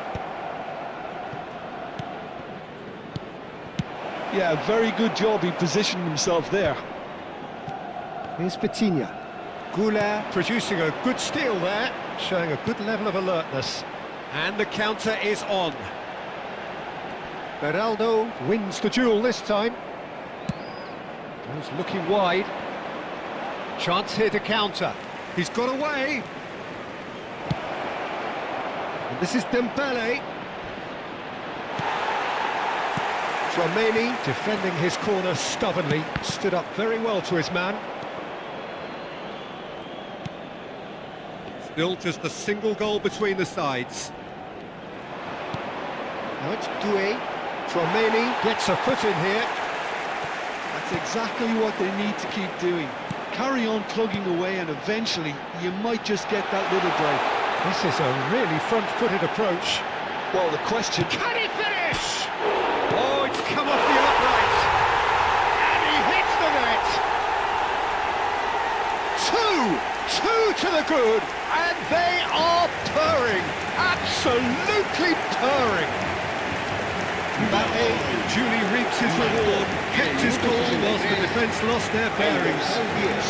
Yeah, very good job. He positioned himself there. Here's Vitinha. Goulart producing a good steal there, showing a good level of alertness. And the counter is on. Beraldo wins the duel this time. Goes looking wide. Chance here to counter. He's got away. And this is Dembele. Romani defending his corner stubbornly. Stood up very well to his man. Still just a single goal between the sides. Now it's Doué. Romani gets a foot in here. That's exactly what they need to keep doing. Carry on plugging away, and eventually you might just get that little break. This is a really front-footed approach. Well, the question... Can he finish? Oh, it's come off the upright. And he hits the net. Two to the good, and they are purring. Absolutely purring. Mbappe duly reaps his reward, kept his goal whilst the defence lost their bearings.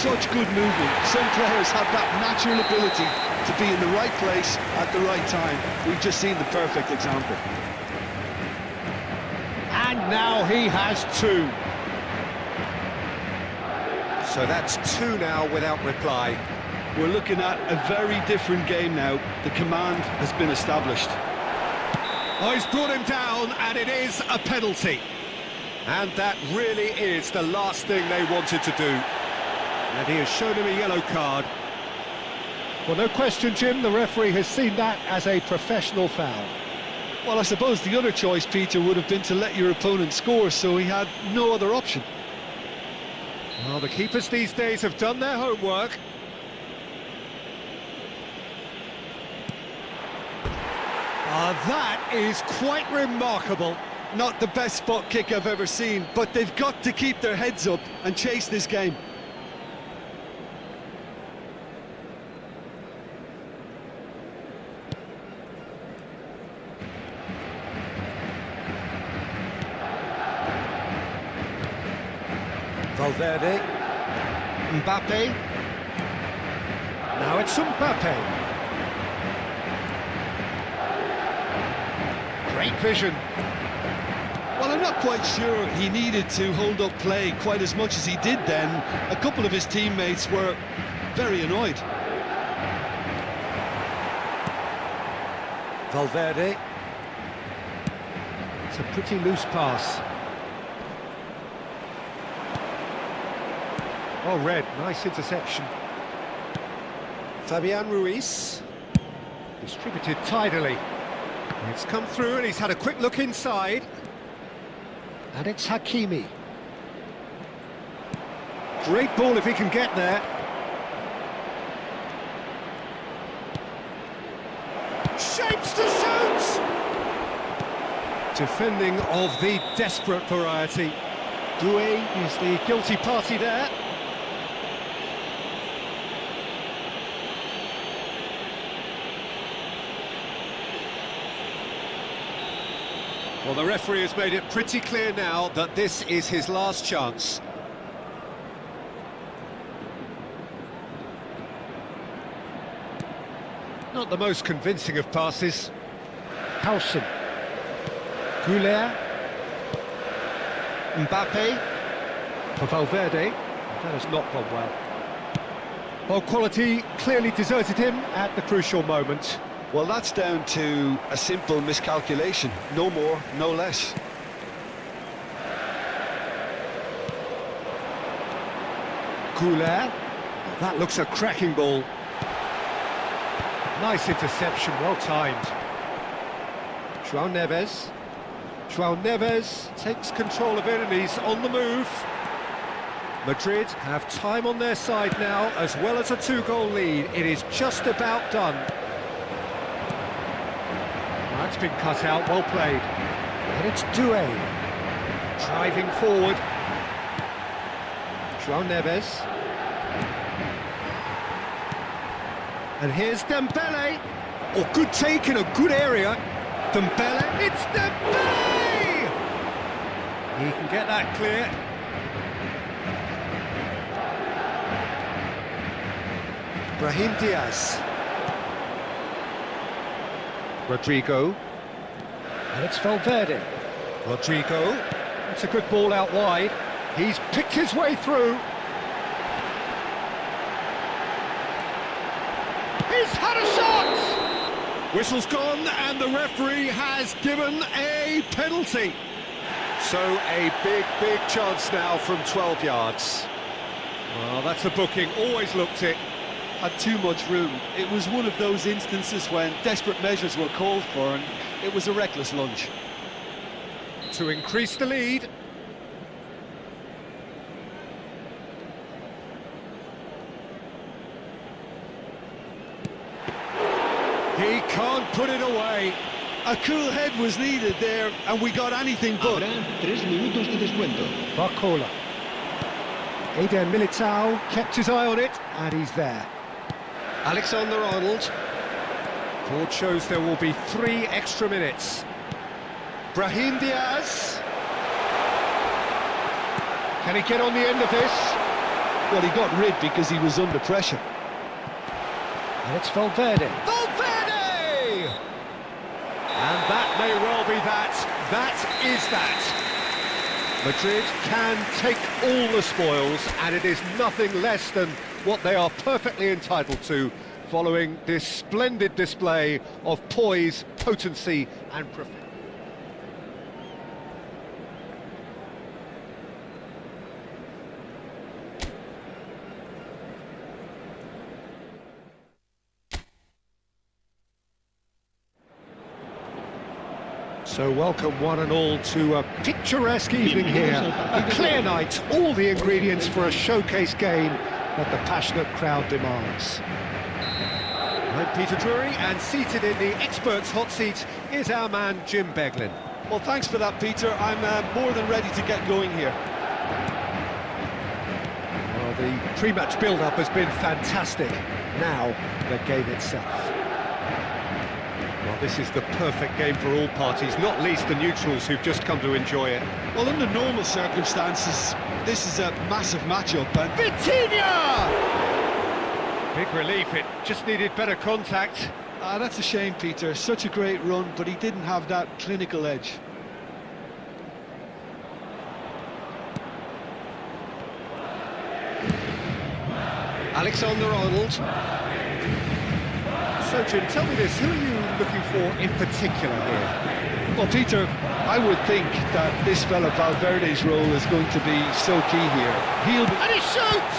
Such good movement. Some players have that natural ability to be in the right place at the right time. We've just seen the perfect example. And now he has two. So that's two now without reply. We're looking at a very different game now. The command has been established. Oh, he's brought him down, and it is a penalty. And that really is the last thing they wanted to do. And he has shown him a yellow card. Well, no question, Jim, the referee has seen that as a professional foul. Well, I suppose the other choice, Peter, would have been to let your opponent score, so he had no other option. Well, the keepers these days have done their homework. That is quite remarkable. Not the best spot kick I've ever seen, but they've got to keep their heads up and chase this game. Valverde, Mbappe, now it's Mbappe. Great vision. Well, I'm not quite sure he needed to hold up play quite as much as he did then. A couple of his teammates were very annoyed. Valverde. It's a pretty loose pass. Oh, red, nice interception. Fabian Ruiz. Distributed tidily. It's come through and he's had a quick look inside. And it's Hakimi. Great ball if he can get there. Shapes to shoot! Defending of the desperate variety. Doué is the guilty party there. Well, the referee has made it pretty clear now that this is his last chance. Not the most convincing of passes. Howson. Goulet. Mbappe. For Valverde. That has not gone well. Well, quality clearly deserted him at the crucial moment. Well, that's down to a simple miscalculation. No more, no less. Goulet. That looks a cracking ball. Nice interception, well timed. João Neves. João Neves takes control of it and he's on the move. Madrid have time on their side now, as well as a two-goal lead. It is just about done. That's been cut out, well played. And it's Doué. Driving forward. João Neves. And here's Dembele. Oh, good take in a good area. Dembele, it's Dembele! He can get that clear. Brahim Diaz. Rodrigo. And it's Valverde. Rodrigo. It's a good ball out wide. He's picked his way through. He's had a shot! Whistle's gone and the referee has given a penalty. So a big chance now from 12 yards. Well, that's a booking, always looked it. Had too much room. It was one of those instances when desperate measures were called for and it was a reckless lunge. To increase the lead. He can't put it away. A cool head was needed there, and we got anything but. Habrá 3 minutos de descuento. Barcola. Eden Militao kept his eye on it, and he's there. Alexander-Arnold. Board shows there will be 3 extra minutes. Brahim Diaz. Can he get on the end of this? Well, he got rid because he was under pressure. And it's Valverde. Valverde! And that may well be that. That is that. Madrid can take all the spoils, and it is nothing less than what they are perfectly entitled to, following this splendid display of poise, potency and perfection. So welcome one and all to a picturesque evening here. A clear night, all the ingredients for a showcase game that the passionate crowd demands. I'm Peter Drury, and seated in the experts' hot seat is our man Jim Beglin. Well, thanks for that, Peter. I'm more than ready to get going here. Well, the pre-match build-up has been fantastic. Now, the game itself. Well, this is the perfect game for all parties, not least the neutrals who've just come to enjoy it. Well, under normal circumstances, this is a massive matchup, and Vitinha! Big relief, it just needed better contact. that's a shame, Peter. Such a great run, but he didn't have that clinical edge. Alexander-Arnold. So, Jim, tell me this, who are you looking for in particular here? Well, Peter, I would think that this fella Valverde's role is going to be so key here. He'll be... And he shoots!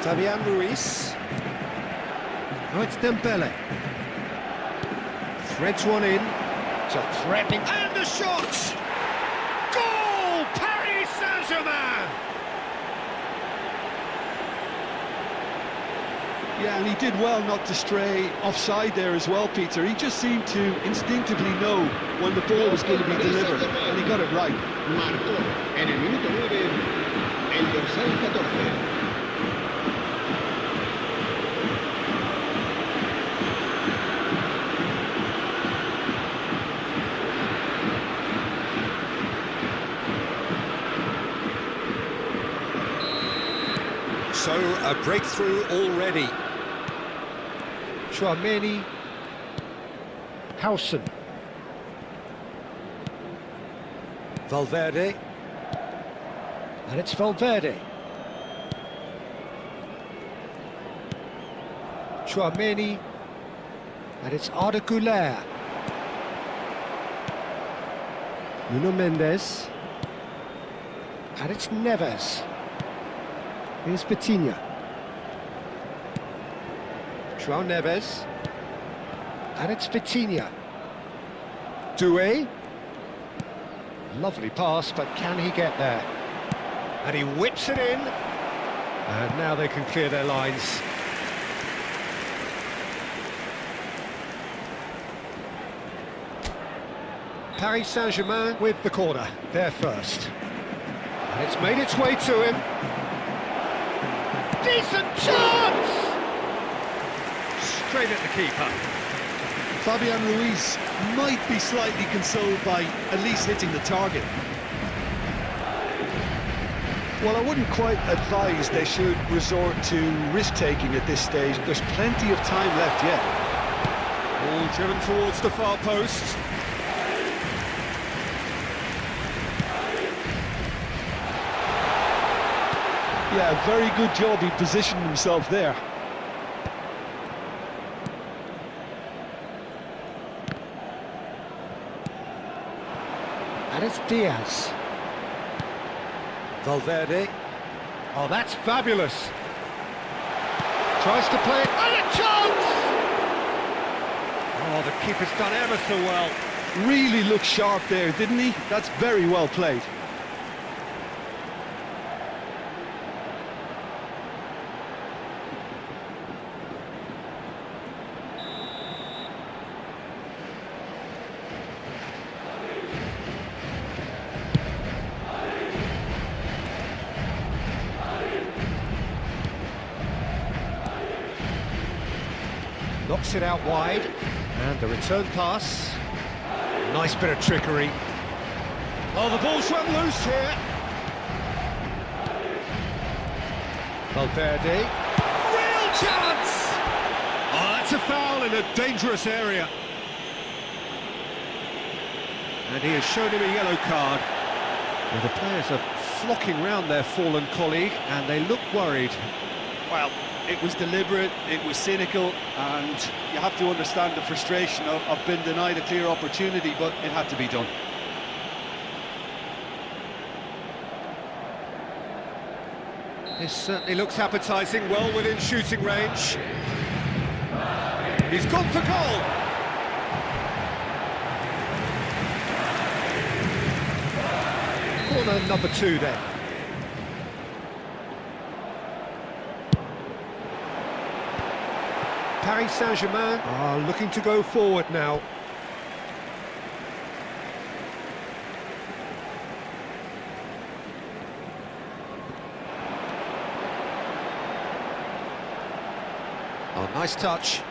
Fabian Ruiz. Now it's Dembele. Threads one in. It's a threatening... And the shot! Goal! Paris Saint-Germain! Yeah, and he did well not to stray offside there as well, Peter. He just seemed to instinctively know when the ball was going to be delivered, and he got it right. Marcó en el minuto 9 el dorsal 14. So, a breakthrough already. Chouameni. Howson. Valverde. And it's Valverde. Chouameni. And it's Arda Güler. Nuno Mendes. And it's Neves. Here's Vitinha. João Neves. And it's Vitinha. Doué. Lovely pass, but can he get there? And he whips it in. And now they can clear their lines. Paris Saint-Germain with the corner. They're first. And it's made its way to him. Decent chance! Straight at the keeper. Fabian Ruiz might be slightly consoled by at least hitting the target. Well, I wouldn't quite advise they should resort to risk-taking at this stage. There's plenty of time left yet. All driven towards the far post. Yeah, very good job. He positioned himself there. And it's Diaz. Valverde. Oh, that's fabulous. Tries to play it. And a chance! Oh, the keeper's done ever so well. Really looked sharp there, didn't he? That's very well played. Knocks it out wide, and the return pass. Nice bit of trickery. Oh, the ball's run loose here. Valverde. Real chance! Oh, that's a foul in a dangerous area. And he has shown him a yellow card. Well, the players are flocking round their fallen colleague, and they look worried. Well, it was deliberate, it was cynical, and you have to understand the frustration of being denied a clear opportunity, but it had to be done. This certainly looks appetising, well within shooting range. He's gone for goal! Corner number 2 then. Paris Saint-Germain are looking to go forward now. Oh, nice touch.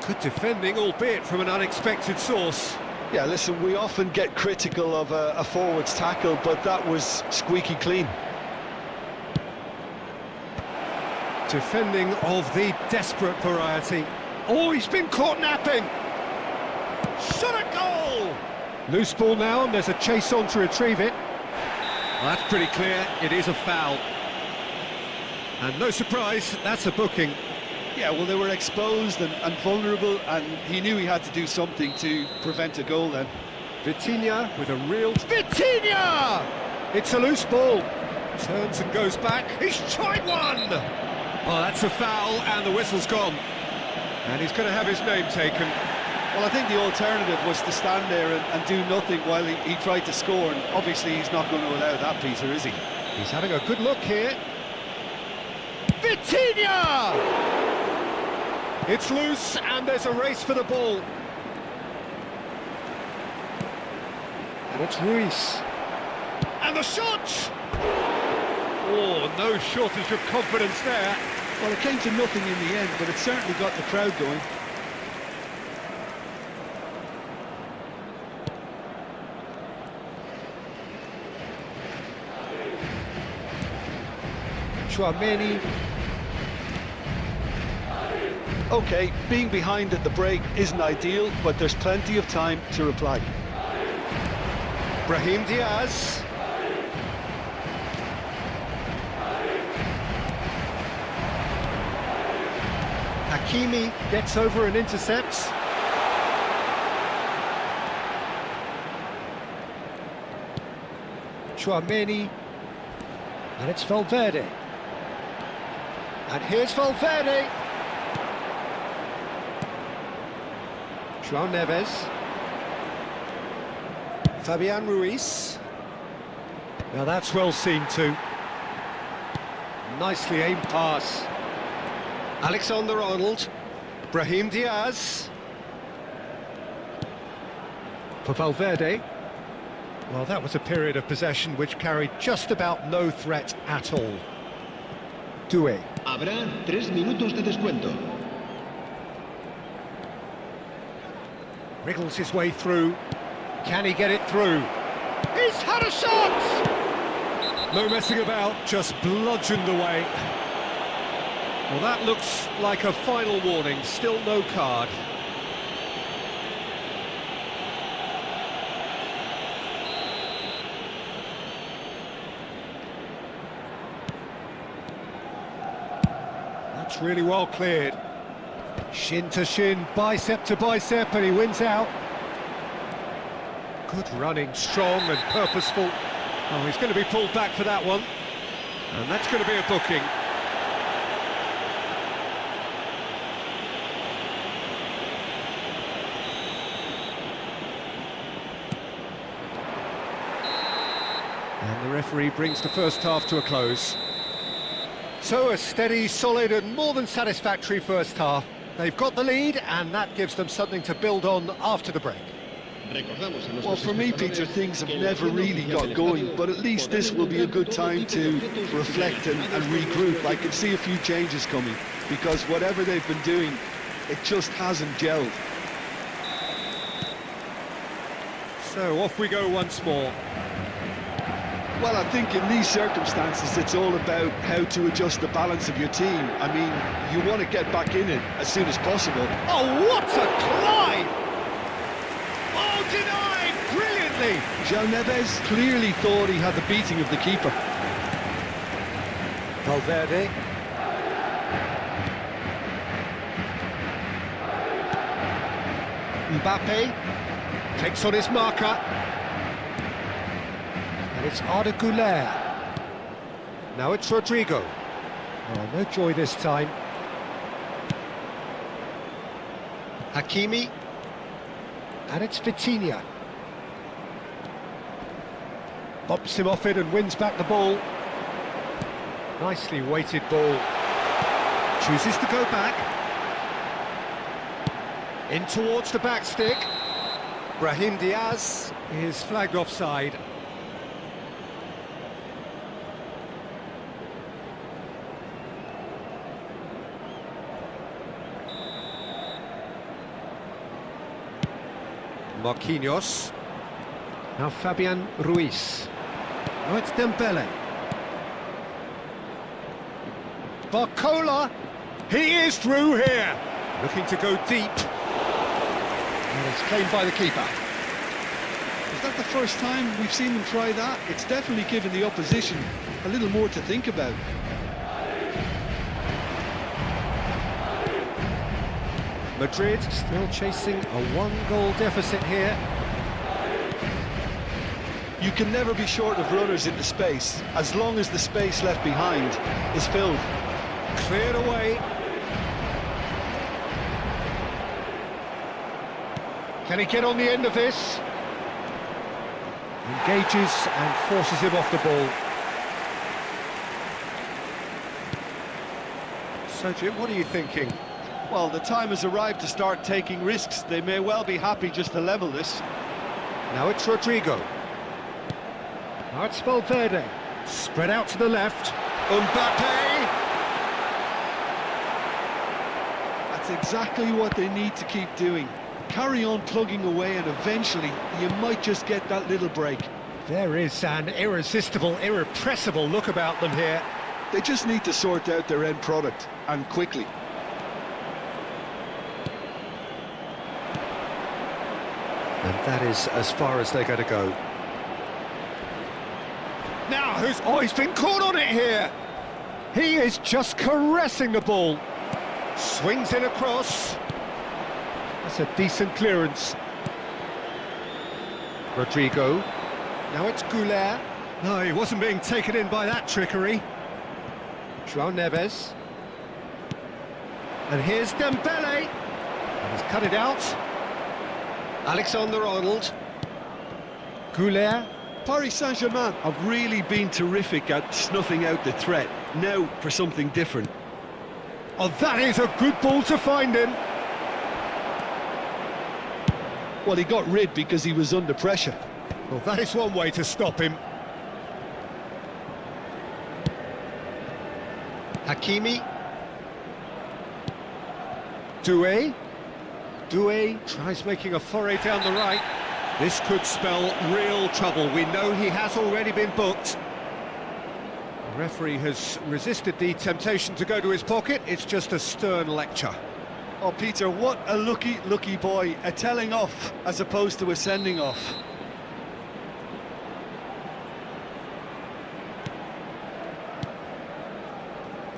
Good defending, albeit from an unexpected source. Yeah, listen, we often get critical of a forward's tackle, but that was squeaky clean. Defending of the desperate variety. Oh, he's been caught napping! Shot at goal! Loose ball now, and there's a chase on to retrieve it. Well, that's pretty clear, it is a foul. And no surprise, that's a booking. Yeah, well, they were exposed and vulnerable, and he knew he had to do something to prevent a goal then. Vitinha with a real... Vitinha! It's a loose ball. Turns and goes back. He's tried one! Oh, that's a foul, and the whistle's gone. And he's going to have his name taken. Well, I think the alternative was to stand there and do nothing while he tried to score, and obviously he's not going to allow that, Peter, is he? He's having a good look here. Vitinha! It's loose, and there's a race for the ball. And it's Ruiz. And the shot! Oh, no shortage of confidence there. Well, it came to nothing in the end, but it certainly got the crowd going. Chouameni. Okay, being behind at the break isn't ideal, but there's plenty of time to reply. Brahim Diaz. Hakimi gets over and intercepts. Chouameni. And it's Valverde. And here's Valverde. João Neves. Fabian Ruiz. Now that's well seen too. Nicely aimed pass. Alexander-Arnold. Brahim Diaz. For Valverde. Well, that was a period of possession which carried just about no threat at all. Doué. Habrá 3 minutos de descuento. Wriggles his way through. Can he get it through? He's had a shot! No messing about, just bludgeoned away. Well, that looks like a final warning, still no card. That's really well cleared. Shin to shin, bicep to bicep, and he wins out. Good running, strong and purposeful. Oh, he's going to be pulled back for that one. And that's going to be a booking. And the referee brings the first half to a close. So a steady, solid and more than satisfactory first half. They've got the lead and that gives them something to build on after the break. Well, for me, Peter, things have never really got going, but at least this will be a good time to reflect and regroup. I can see a few changes coming, because whatever they've been doing, it just hasn't gelled. So off we go once more. Well, I think in these circumstances, it's all about how to adjust the balance of your team. I mean, you want to get back in it as soon as possible. Oh, what a climb! Oh, denied brilliantly! João Neves clearly thought he had the beating of the keeper. Valverde. Mbappe takes on his marker. And it's Arda Güler. Now it's Rodrigo. Oh, no joy this time. Hakimi. And it's Vitinha. Bops him off it and wins back the ball. Nicely weighted ball. Chooses to go back. In towards the back stick. Brahim Diaz is flagged offside. Marquinhos. Now Fabian Ruiz. Now it's Dembele. Barcola. He is through here. Looking to go deep. And it's claimed by the keeper. Is that the first time we've seen them try that? It's definitely given the opposition a little more to think about. Madrid still chasing a one-goal deficit here. You can never be short of runners into space, as long as the space left behind is filled. Cleared away. Can he get on the end of this? Engages and forces him off the ball. So, Jim, what are you thinking? Well, the time has arrived to start taking risks. They may well be happy just to level this. Now it's Rodrigo. Now it's Valverde. Spread out to the left. Mbappe! That's exactly what they need to keep doing. Carry on plugging away and eventually you might just get that little break. There is an irresistible, irrepressible look about them here. They just need to sort out their end product, and quickly. And that is as far as they're going to go. Now, oh, he's been caught on it here. He is just caressing the ball. Swings in across. That's a decent clearance. Rodrigo. Now it's Goulet. No, he wasn't being taken in by that trickery. João Neves. And here's Dembele. And he's cut it out. Alexander-Arnold. Goulet. Paris Saint-Germain have really been terrific at snuffing out the threat. Now for something different. Oh, that is a good ball to find him. Well, he got rid because he was under pressure. Well, that is one way to stop him. Hakimi. Doué. Doué tries making a foray down the right. This could spell real trouble. We know he has already been booked. The referee has resisted the temptation to go to his pocket. It's just a stern lecture. Oh, Peter, what a lucky boy. A telling off as opposed to a sending off.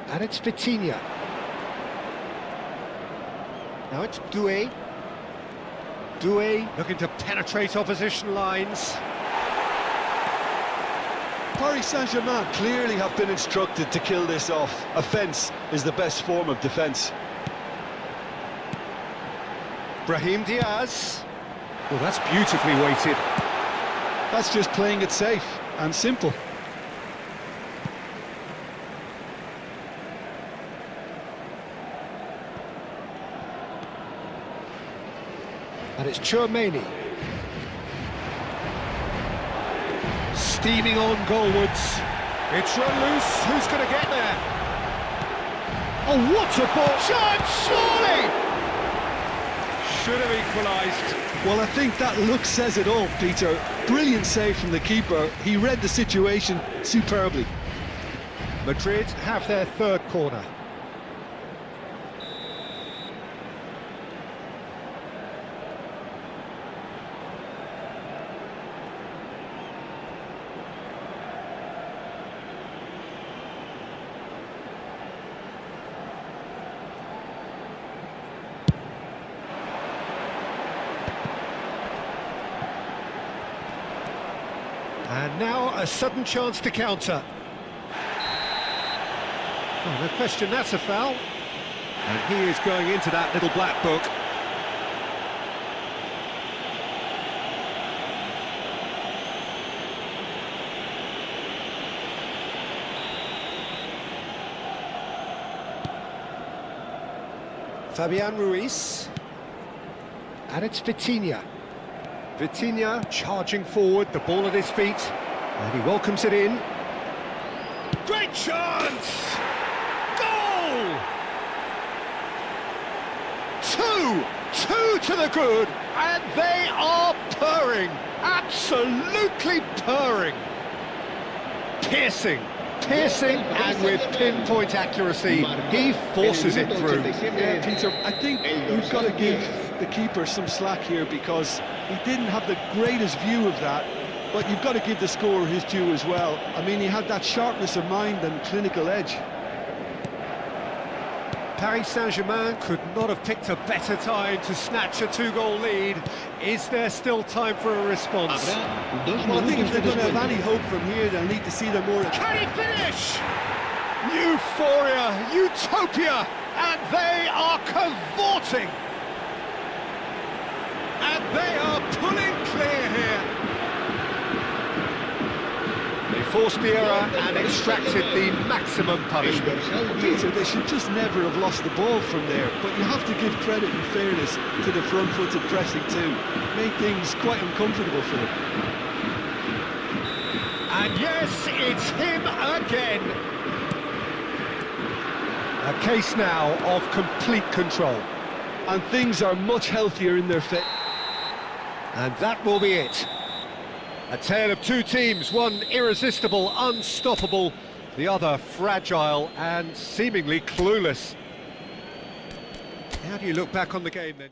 And it's Vitinha. Now it's Doué. Doué looking to penetrate opposition lines. Paris Saint-Germain clearly have been instructed to kill this off. Offence is the best form of defence. Brahim Diaz. Well, that's beautifully weighted. That's just playing it safe and simple. And it's Tchouaméni. Steaming on goalwards. It's run loose. Who's going to get there? Oh, what a ball! Chance, surely! Should have equalised. Well, I think that look says it all, Peter. Brilliant save from the keeper. He read the situation superbly. Madrid have their third corner. And now a sudden chance to counter. Oh, no question, that's a foul. And he is going into that little black book. Fabian Ruiz. And it's Vitinha. Vitinha charging forward, the ball at his feet. And he welcomes it in. Great chance! Goal! Two to the good, and they are purring, absolutely purring. Piercing, and with pinpoint accuracy, he forces it through. Yeah, Peter, I think we've got to give the keeper some slack here because he didn't have the greatest view of that, but you've got to give the scorer his due as well. I mean, he had that sharpness of mind and clinical edge. Paris Saint-Germain could not have picked a better time to snatch a two-goal lead. Is there still time for a response? Well, I think if they're going to have any hope from here, they'll need to see them more. Can he finish? Euphoria, utopia, and they are cavorting. And they are pulling clear here. They forced the error and extracted the maximum punishment. Peter, they should just never have lost the ball from there, but you have to give credit and fairness to the front-footed pressing too. Made things quite uncomfortable for them. And yes, it's him again. A case now of complete control. And things are much healthier in their fit. And that will be it. A tale of two teams, one irresistible, unstoppable, the other fragile and seemingly clueless. How do you look back on the game then?